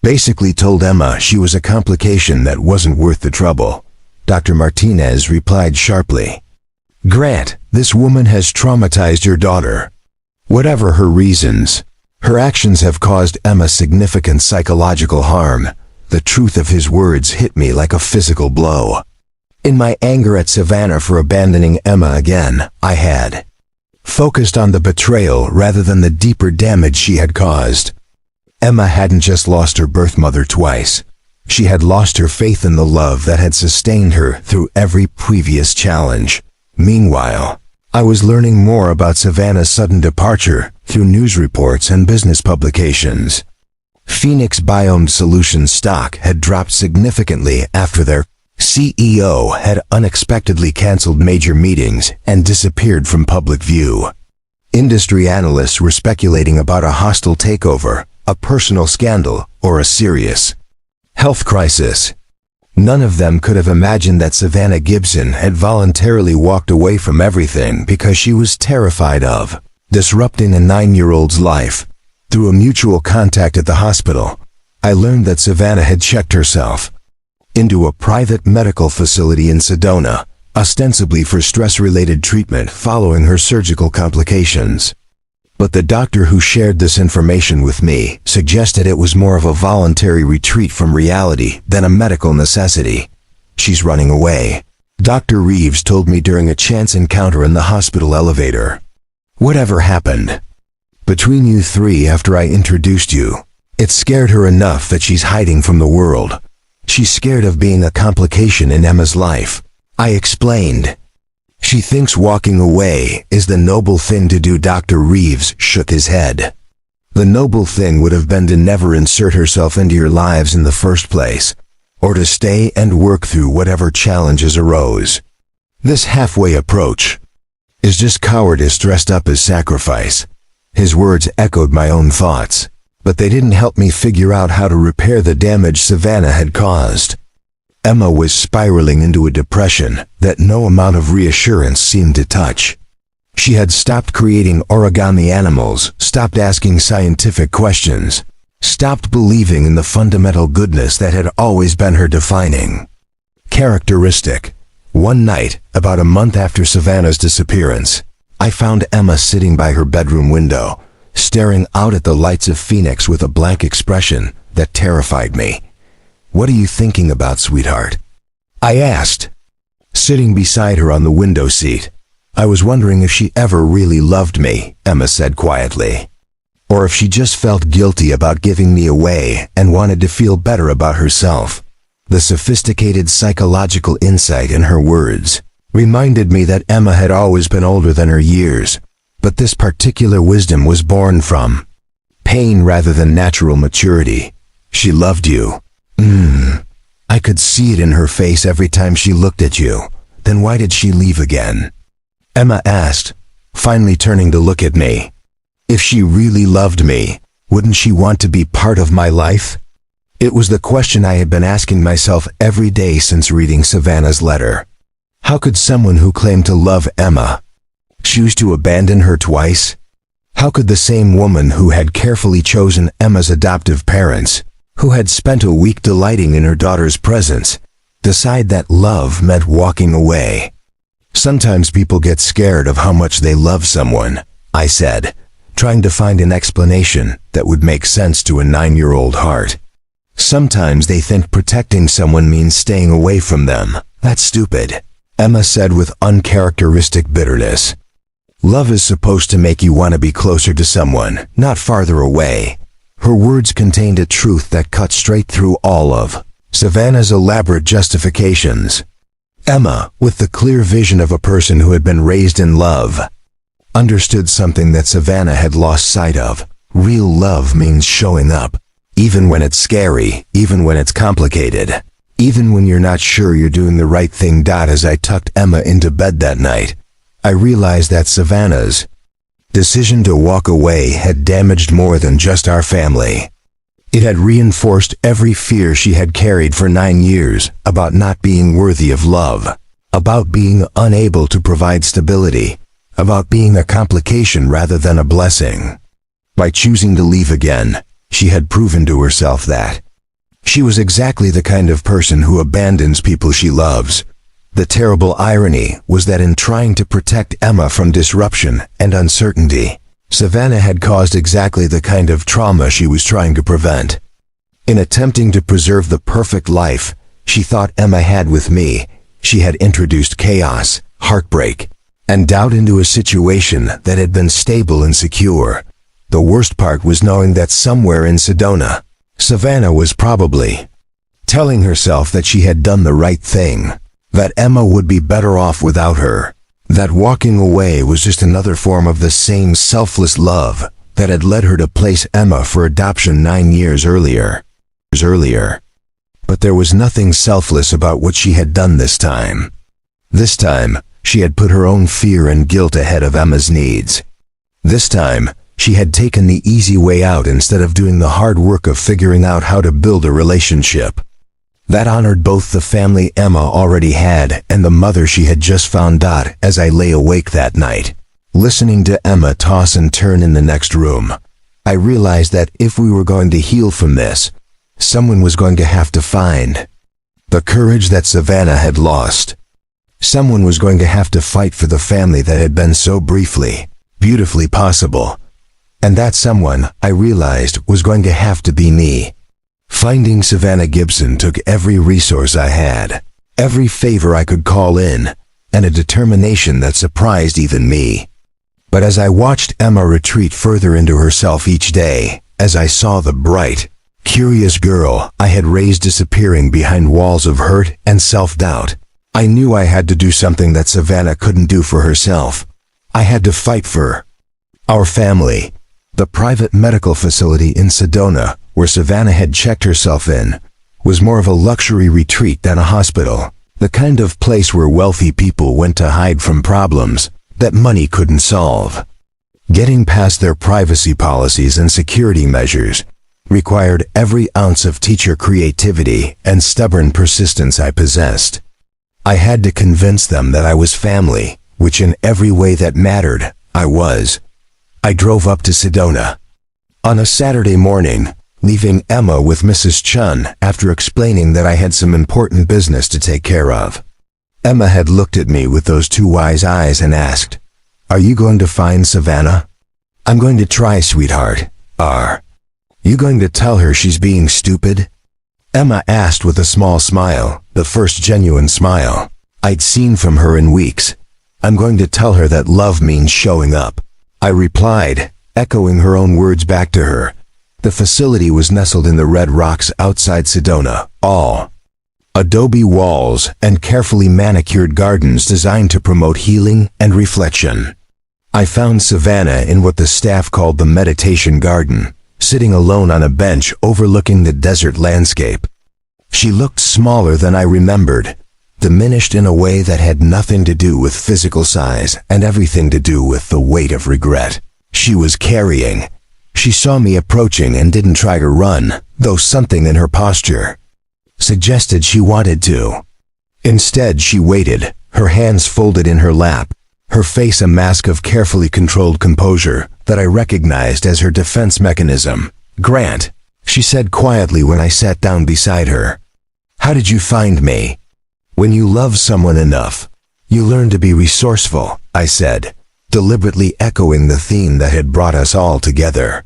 basically told Emma she was a complication that wasn't worth the trouble." Dr. Martinez replied sharply. "Grant, this woman has traumatized your daughter. Whatever her reasons, her actions have caused Emma significant psychological harm." The truth of his words hit me like a physical blow. In my anger at Savannah for abandoning Emma again, I had focused on the betrayal rather than the deeper damage she had caused. Emma hadn't just lost her birth mother twice. She had lost her faith in the love that had sustained her through every previous challenge. Meanwhile, I was learning more about Savannah's sudden departure through news reports and business publications. Phoenix Biome Solutions stock had dropped significantly after their CEO had unexpectedly canceled major meetings and disappeared from public view. Industry analysts were speculating about a hostile takeover, a personal scandal, or a serious health crisis. None of them could have imagined that Savannah Gibson had voluntarily walked away from everything because she was terrified of disrupting a 9-year-old's life. Through a mutual contact at the hospital, I learned that Savannah had checked herself into a private medical facility in Sedona, ostensibly for stress-related treatment following her surgical complications. But the doctor who shared this information with me suggested it was more of a voluntary retreat from reality than a medical necessity. "She's running away," Dr. Reeves told me during a chance encounter in the hospital elevator. "Whatever happened between you three after I introduced you, it scared her enough that she's hiding from the world. She's scared of being a complication in Emma's life," I explained. "She thinks walking away is the noble thing to do." Dr. Reeves shook his head. "The noble thing would have been to never insert herself into your lives in the first place, or to stay and work through whatever challenges arose. This halfway approach is just cowardice dressed up as sacrifice." His words echoed my own thoughts, but they didn't help me figure out how to repair the damage Savannah had caused. Emma was spiraling into a depression that no amount of reassurance seemed to touch. She had stopped creating origami animals, stopped asking scientific questions, stopped believing in the fundamental goodness that had always been her defining characteristic. One night, about a month after Savannah's disappearance, I found Emma sitting by her bedroom window, staring out at the lights of Phoenix with a blank expression that terrified me. "What are you thinking about, sweetheart?" I asked, sitting beside her on the window seat. "I was wondering if she ever really loved me," Emma said quietly. or if she just felt guilty about giving me away and wanted to feel better about herself. The sophisticated psychological insight in her words reminded me that Emma had always been older than her years, but this particular wisdom was born from pain rather than natural maturity. She loved you. I could see it in her face every time she looked at you. Then why did she leave again? Emma asked, finally turning to look at me. If she really loved me, wouldn't she want to be part of my life? It was the question I had been asking myself every day since reading Savannah's letter. How could someone who claimed to love Emma choose to abandon her twice? How could the same woman who had carefully chosen Emma's adoptive parents, who had spent a week delighting in her daughter's presence, decide that love meant walking away? Sometimes people get scared of how much they love someone, I said, trying to find an explanation that would make sense to a 9-year-old heart. Sometimes they think protecting someone means staying away from them. That's stupid, Emma said with uncharacteristic bitterness. Love is supposed to make you want to be closer to someone, not farther away. Her words contained a truth that cut straight through all of Savannah's elaborate justifications. Emma, with the clear vision of a person who had been raised in love, understood something that Savannah had lost sight of. Real love means showing up, even when it's scary, even when it's complicated, even when you're not sure you're doing the right thing. As I tucked Emma into bed that night, I realized that Savannah's decision to walk away had damaged more than just our family. It had reinforced every fear she had carried for 9 years about not being worthy of love, about being unable to provide stability, about being a complication rather than a blessing. By choosing to leave again, she had proven to herself that she was exactly the kind of person who abandons people she loves. The terrible irony was that in trying to protect Emma from disruption and uncertainty, Savannah had caused exactly the kind of trauma she was trying to prevent. In attempting to preserve the perfect life she thought Emma had with me, she had introduced chaos, heartbreak, and doubt into a situation that had been stable and secure. The worst part was knowing that somewhere in Sedona, Savannah was probably telling herself that she had done the right thing, that Emma would be better off without her, that walking away was just another form of the same selfless love that had led her to place Emma for adoption 9 years earlier. But there was nothing selfless about what she had done this time. This time, she had put her own fear and guilt ahead of Emma's needs. This time, she had taken the easy way out instead of doing the hard work of figuring out how to build a relationship that honored both the family Emma already had and the mother she had just found. As I lay awake that night, listening to Emma toss and turn in the next room, I realized that if we were going to heal from this, someone was going to have to find the courage that Savannah had lost. Someone was going to have to fight for the family that had been so briefly, beautifully possible. And that someone, I realized, was going to have to be me. Finding Savannah Gibson took every resource I had, every favor I could call in, and a determination that surprised even me. But as I watched Emma retreat further into herself each day, as I saw the bright, curious girl I had raised disappearing behind walls of hurt and self-doubt, I knew I had to do something that Savannah couldn't do for herself. I had to fight for our family. The private medical facility in Sedona, where Savannah had checked herself in, was more of a luxury retreat than a hospital, the kind of place where wealthy people went to hide from problems that money couldn't solve. Getting past their privacy policies and security measures required every ounce of teacher creativity and stubborn persistence I possessed. I had to convince them that I was family, which in every way that mattered, I was. I drove up to Sedona on a Saturday morning, leaving Emma with Mrs. Chun after explaining that I had some important business to take care of. Emma had looked at me with those two wise eyes and asked, "Are you going to find Savannah?" "I'm going to try, sweetheart." "Are you going to tell her she's being stupid?" Emma asked with a small smile, the first genuine smile I'd seen from her in weeks. "I'm going to tell her that love means showing up," I replied, echoing her own words back to her. The facility was nestled in the red rocks outside Sedona, all adobe walls and carefully manicured gardens designed to promote healing and reflection. I found Savannah in what the staff called the meditation garden, sitting alone on a bench overlooking the desert landscape. She looked smaller than I remembered, diminished in a way that had nothing to do with physical size and everything to do with the weight of regret she was carrying. She saw me approaching and didn't try to run, though something in her posture suggested she wanted to. Instead, she waited, her hands folded in her lap, her face a mask of carefully controlled composure that I recognized as her defense mechanism. "Grant," she said quietly when I sat down beside her. "How did you find me?" "When you love someone enough, you learn to be resourceful," I said, deliberately echoing the theme that had brought us all together.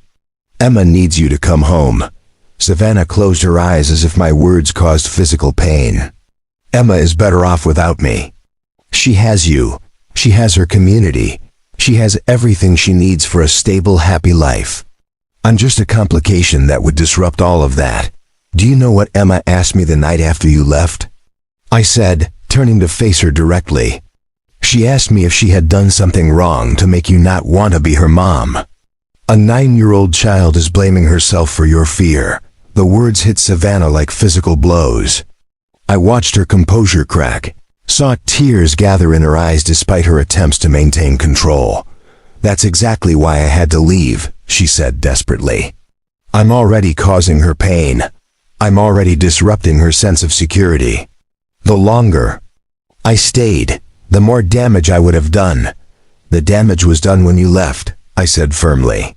"Emma needs you to come home." Savannah closed her eyes as if my words caused physical pain. "Emma is better off without me. She has you. She has her community. She has everything she needs for a stable, happy life. I'm just a complication that would disrupt all of that. Do you know what Emma asked me the night after you left?" I said, turning to face her directly. "She asked me if she had done something wrong to make you not want to be her mom." "A 9-year-old child is blaming herself for your fear." The words hit Savannah like physical blows. I watched her composure crack, saw tears gather in her eyes despite her attempts to maintain control. "That's exactly why I had to leave," she said desperately. "I'm already causing her pain. I'm already disrupting her sense of security. The longer I stayed, the more damage I would have done." "The damage was done when you left," I said firmly.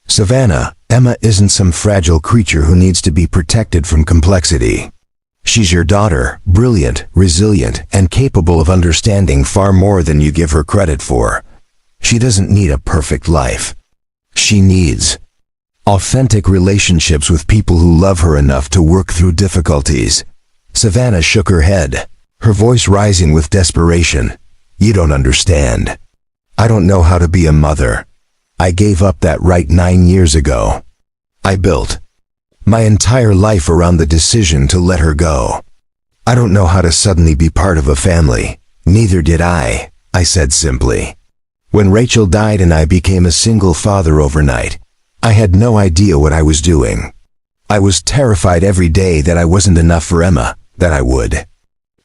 "Savannah, Emma isn't some fragile creature who needs to be protected from complexity. She's your daughter, brilliant, resilient, and capable of understanding far more than you give her credit for. She doesn't need a perfect life. She needs authentic relationships with people who love her enough to work through difficulties." Savannah shook her head, her voice rising with desperation. "You don't understand. I don't know how to be a mother. I gave up that right 9 years ago. I built my entire life around the decision to let her go. I don't know how to suddenly be part of a family." "Neither did I said simply. "When Rachel died and I became a single father overnight, I had no idea what I was doing. I was terrified every day that I wasn't enough for Emma, that I would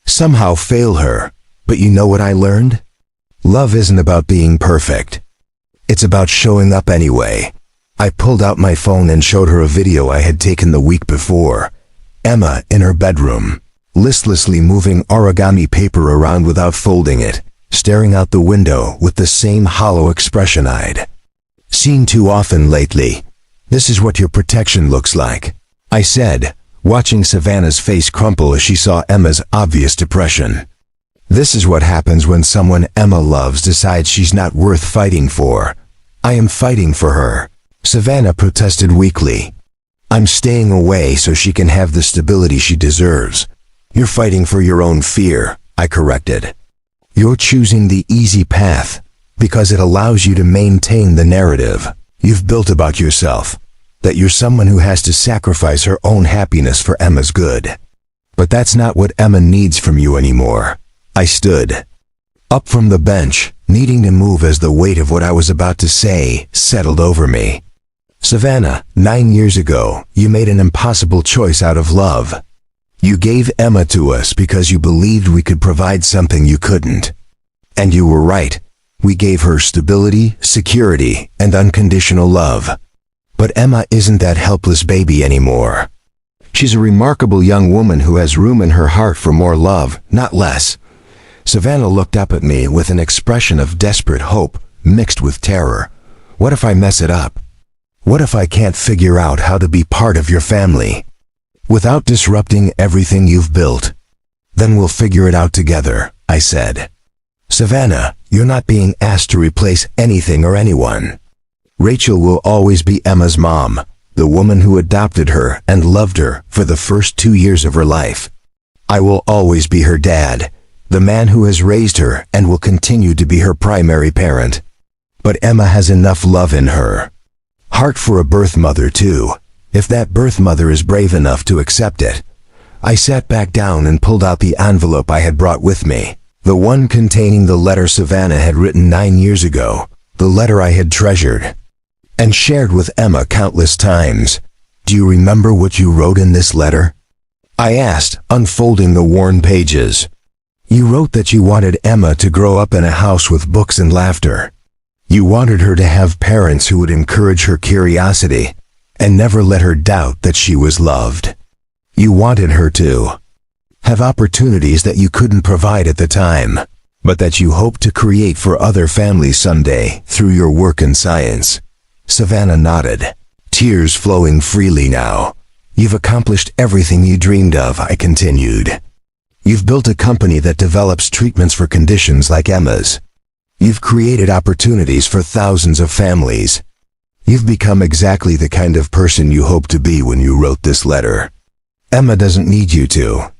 somehow fail her. But you know what I learned? Love isn't about being perfect. It's about showing up anyway." I pulled out my phone and showed her a video I had taken the week before. Emma in her bedroom, listlessly moving origami paper around without folding it, staring out the window with the same hollow expression I'd seen too often lately. "This is what your protection looks like," I said, watching Savannah's face crumple as she saw Emma's obvious depression. "This is what happens when someone Emma loves decides she's not worth fighting for. I am fighting for her." Savannah protested weakly. "I'm staying away so she can have the stability she deserves." "You're fighting for your own fear," I corrected. "You're choosing the easy path because it allows you to maintain the narrative you've built about yourself, that you're someone who has to sacrifice her own happiness for Emma's good. But that's not what Emma needs from you anymore." I stood up from the bench, needing to move as the weight of what I was about to say settled over me. "Savannah, 9 years ago, you made an impossible choice out of love. You gave Emma to us because you believed we could provide something you couldn't. And you were right. We gave her stability, security, and unconditional love. But Emma isn't that helpless baby anymore. She's a remarkable young woman who has room in her heart for more love, not less." Savannah looked up at me with an expression of desperate hope mixed with terror. "What if I mess it up? What if I can't figure out how to be part of your family without disrupting everything you've built?" "Then we'll figure it out together," I said. "Savannah, you're not being asked to replace anything or anyone. Rachel will always be Emma's mom, the woman who adopted her and loved her for the first 2 years of her life. I will always be her dad, the man who has raised her and will continue to be her primary parent. But Emma has enough love in her Heart for a birth mother too, if that birth mother is brave enough to accept it. I sat back down and pulled out the envelope I had brought with me, the one containing the letter Savannah had written 9 years ago, the letter I had treasured and shared with Emma countless times. Do you remember what you wrote in this letter? I asked, unfolding the worn pages. You wrote that you wanted Emma to grow up in a house with books and laughter. You wanted her to have parents who would encourage her curiosity and never let her doubt that she was loved. You wanted her to have opportunities that you couldn't provide at the time, but that you hoped to create for other families someday through your work in science. Savannah nodded, tears flowing freely now. You've accomplished everything you dreamed of, I continued. You've built a company that develops treatments for conditions like Emma's. You've created opportunities for thousands of families. You've become exactly the kind of person you hoped to be when you wrote this letter. Emma doesn't need you to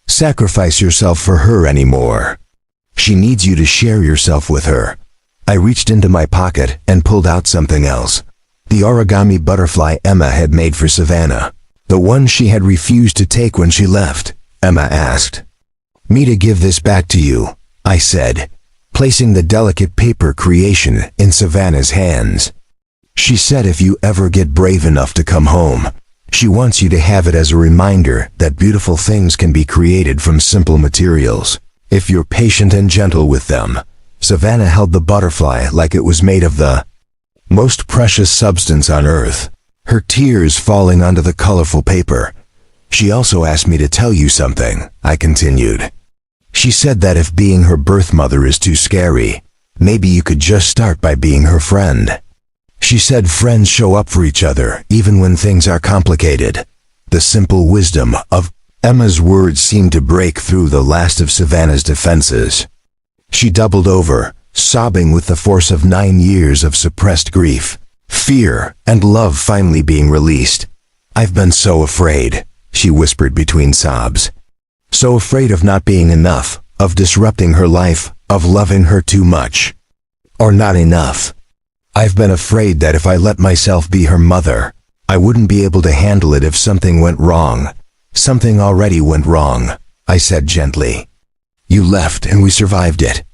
sacrifice yourself for her anymore. She needs you to share yourself with her. I reached into my pocket and pulled out something else. The origami butterfly Emma had made for Savannah. The one she had refused to take when she left. Emma asked me to give this back to you, I said, placing the delicate paper creation in Savannah's hands. She said if you ever get brave enough to come home, she wants you to have it as a reminder that beautiful things can be created from simple materials, if you're patient and gentle with them. Savannah held the butterfly like it was made of the most precious substance on earth, her tears falling onto the colorful paper. She also asked me to tell you something, I continued. She said that if being her birth mother is too scary, maybe you could just start by being her friend. She said friends show up for each other even when things are complicated. The simple wisdom of Emma's words seemed to break through the last of Savannah's defenses. She doubled over, sobbing with the force of 9 years of suppressed grief, fear, and love finally being released. I've been so afraid, she whispered between sobs. So afraid of not being enough, of disrupting her life, of loving her too much. Or not enough. I've been afraid that if I let myself be her mother, I wouldn't be able to handle it if something went wrong. Something already went wrong, I said gently. You left and we survived it.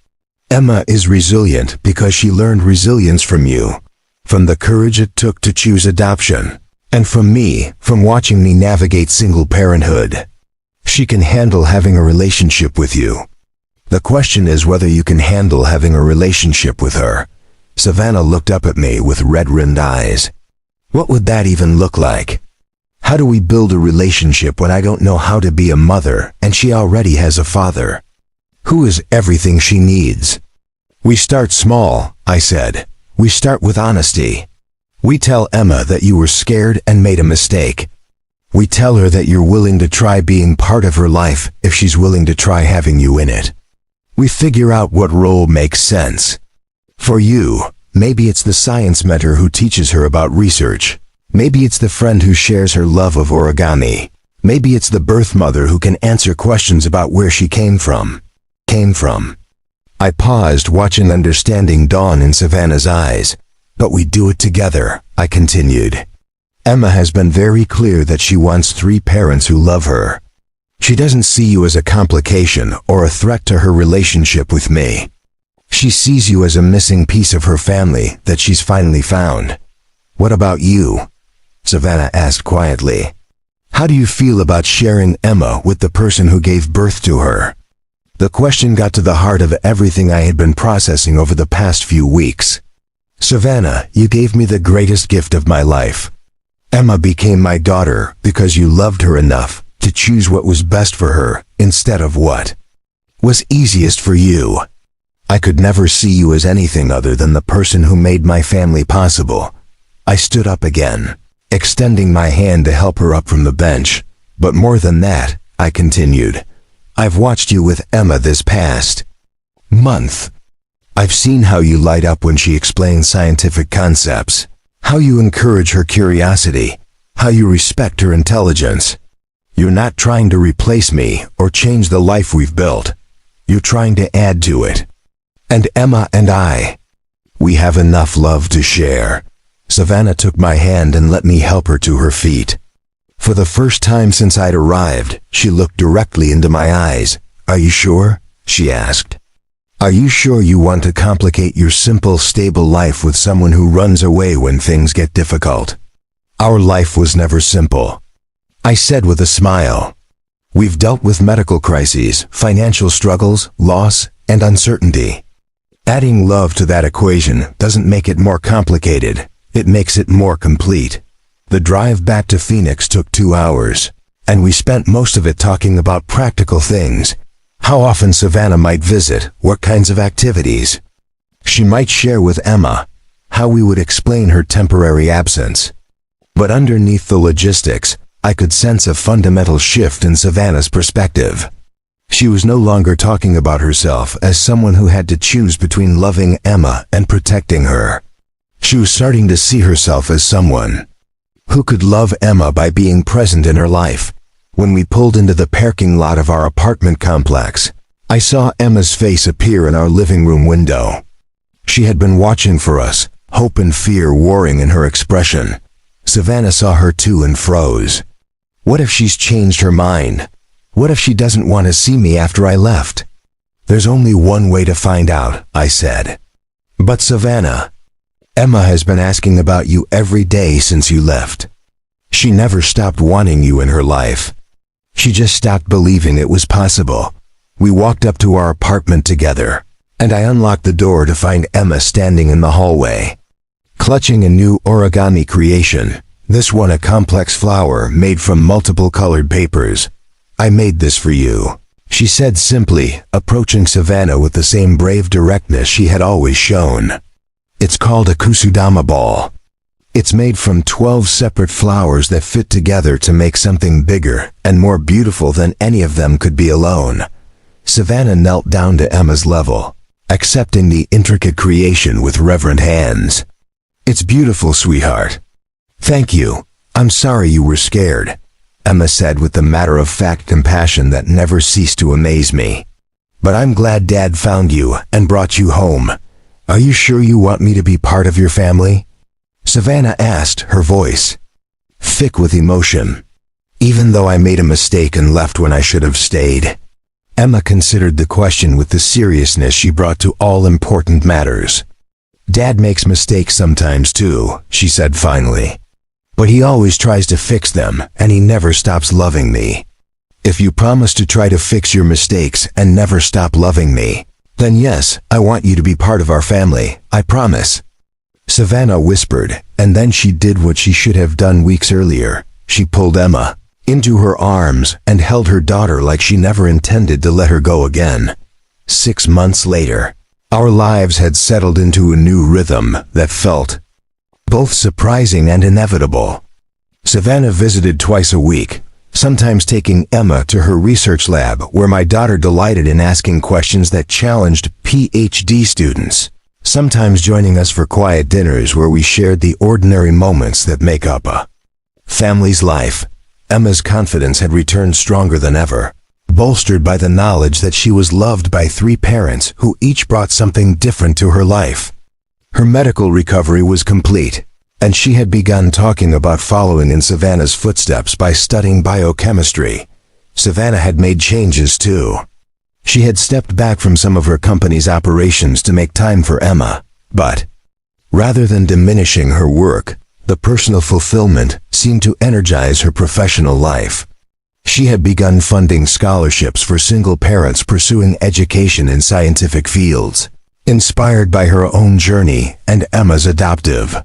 Emma is resilient because she learned resilience from you, from the courage it took to choose adoption, and from me, from watching me navigate single parenthood. She can handle having a relationship with you. The question is whether you can handle having a relationship with her. Savannah looked up at me with red-rimmed eyes. What would that even look like? How do we build a relationship when I don't know how to be a mother and she already has a father? Who is everything she needs? We start small, I said. We start with honesty. We tell Emma that you were scared and made a mistake. We tell her that you're willing to try being part of her life if she's willing to try having you in it. We figure out what role makes sense. For you, maybe it's the science mentor who teaches her about research. Maybe it's the friend who shares her love of origami. Maybe it's the birth mother who can answer questions about where she came from. I paused, watching understanding dawn in Savannah's eyes. But we do it together, I continued. Emma has been very clear that she wants 3 parents who love her. She doesn't see you as a complication or a threat to her relationship with me. She sees you as a missing piece of her family that she's finally found. What about you? Savannah asked quietly. How do you feel about sharing Emma with the person who gave birth to her? The question got to the heart of everything I had been processing over the past few weeks. Savannah, you gave me the greatest gift of my life. Emma became my daughter because you loved her enough to choose what was best for her instead of what was easiest for you. I could never see you as anything other than the person who made my family possible. I stood up again, extending my hand to help her up from the bench. But more than that, I continued, I've watched you with Emma this past month. I've seen how you light up when she explains scientific concepts, how you encourage her curiosity, how you respect her intelligence. You're not trying to replace me or change the life we've built. You're trying to add to it. And Emma and I, we have enough love to share. Savannah took my hand and let me help her to her feet. For the first time since I'd arrived, she looked directly into my eyes. "Are you sure?" she asked. "Are you sure you want to complicate your simple, stable life with someone who runs away when things get difficult?" "Our life was never simple," I said with a smile. "We've dealt with medical crises, financial struggles, loss, and uncertainty. Adding love to that equation doesn't make it more complicated, it makes it more complete." The drive back to Phoenix took 2 hours, and we spent most of it talking about practical things. How often Savannah might visit, what kinds of activities she might share with Emma, how we would explain her temporary absence. But underneath the logistics, I could sense a fundamental shift in Savannah's perspective. She was no longer talking about herself as someone who had to choose between loving Emma and protecting her. She was starting to see herself as someone who could love Emma by being present in her life. When we pulled into the parking lot of our apartment complex, I saw Emma's face appear in our living room window. She had been watching for us, hope and fear warring in her expression. Savannah saw her too and froze. What if she's changed her mind? What if she doesn't want to see me after I left? "There's only one way to find out," I said. "But Savannah, Emma has been asking about you every day since you left. She never stopped wanting you in her life. She just stopped believing it was possible." We walked up to our apartment together, and I unlocked the door to find Emma standing in the hallway, clutching a new origami creation, this one a complex flower made from multiple colored papers. "I made this for you," she said simply, approaching Savannah with the same brave directness she had always shown. "It's called a kusudama ball. It's made from 12 separate flowers that fit together to make something bigger and more beautiful than any of them could be alone." Savannah knelt down to Emma's level, accepting the intricate creation with reverent hands. "It's beautiful, sweetheart." "Thank you. I'm sorry you were scared," Emma said with the matter-of-fact compassion that never ceased to amaze me. "But I'm glad Dad found you and brought you home. Are you sure you want me to be part of your family?" Savannah asked, her voice thick with emotion. "Even though I made a mistake and left when I should have stayed." Emma considered the question with the seriousness she brought to all important matters. "Dad makes mistakes sometimes too," she said finally. "But he always tries to fix them, and he never stops loving me. If you promise to try to fix your mistakes and never stop loving me, then yes, I want you to be part of our family, I promise." Savannah whispered, and then she did what she should have done weeks earlier. She pulled Emma into her arms and held her daughter like she never intended to let her go again. 6 months later, our lives had settled into a new rhythm that felt both surprising and inevitable. Savannah visited twice a week, sometimes taking Emma to her research lab where my daughter delighted in asking questions that challenged PhD students, sometimes joining us for quiet dinners where we shared the ordinary moments that make up a family's life. Emma's confidence had returned stronger than ever, bolstered by the knowledge that she was loved by 3 parents who each brought something different to her life. Her medical recovery was complete, and she had begun talking about following in Savannah's footsteps by studying biochemistry. Savannah had made changes too. She had stepped back from some of her company's operations to make time for Emma, but rather than diminishing her work, the personal fulfillment seemed to energize her professional life. She had begun funding scholarships for single parents pursuing education in scientific fields, inspired by her own journey and Emma's adoptive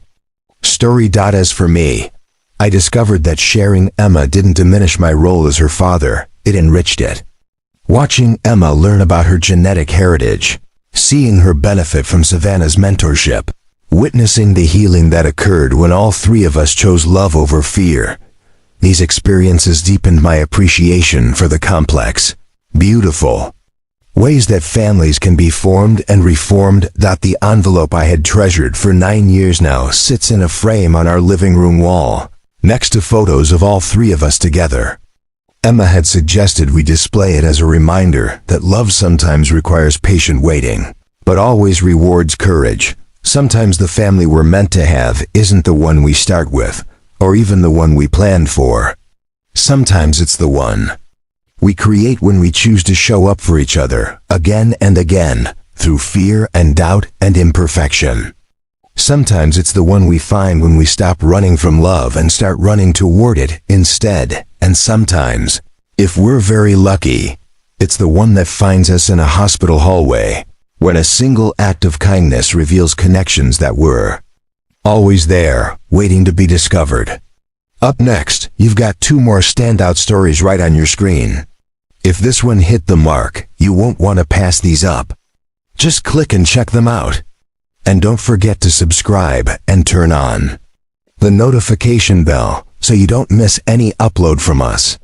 story. As for me, I discovered that sharing Emma didn't diminish my role as her father, it enriched it. Watching Emma learn about her genetic heritage, seeing her benefit from Savannah's mentorship, witnessing the healing that occurred when all 3 of us chose love over fear, these experiences deepened my appreciation for the complex, beautiful ways that families can be formed and reformed. The envelope I had treasured for 9 years now sits in a frame on our living room wall, next to photos of all 3 of us together. Emma had suggested we display it as a reminder that love sometimes requires patient waiting, but always rewards courage, Sometimes the family we're meant to have isn't the one we start with, or even the one we planned for. Sometimes it's the one we create when we choose to show up for each other, again and again, through fear and doubt and imperfection. Sometimes it's the one we find when we stop running from love and start running toward it instead. And sometimes, if we're very lucky, it's the one that finds us in a hospital hallway, when a single act of kindness reveals connections that were always there, waiting to be discovered. Up next, you've got 2 more standout stories right on your screen. If this one hit the mark, you won't want to pass these up. Just click and check them out. And don't forget to subscribe and turn on the notification bell so you don't miss any upload from us.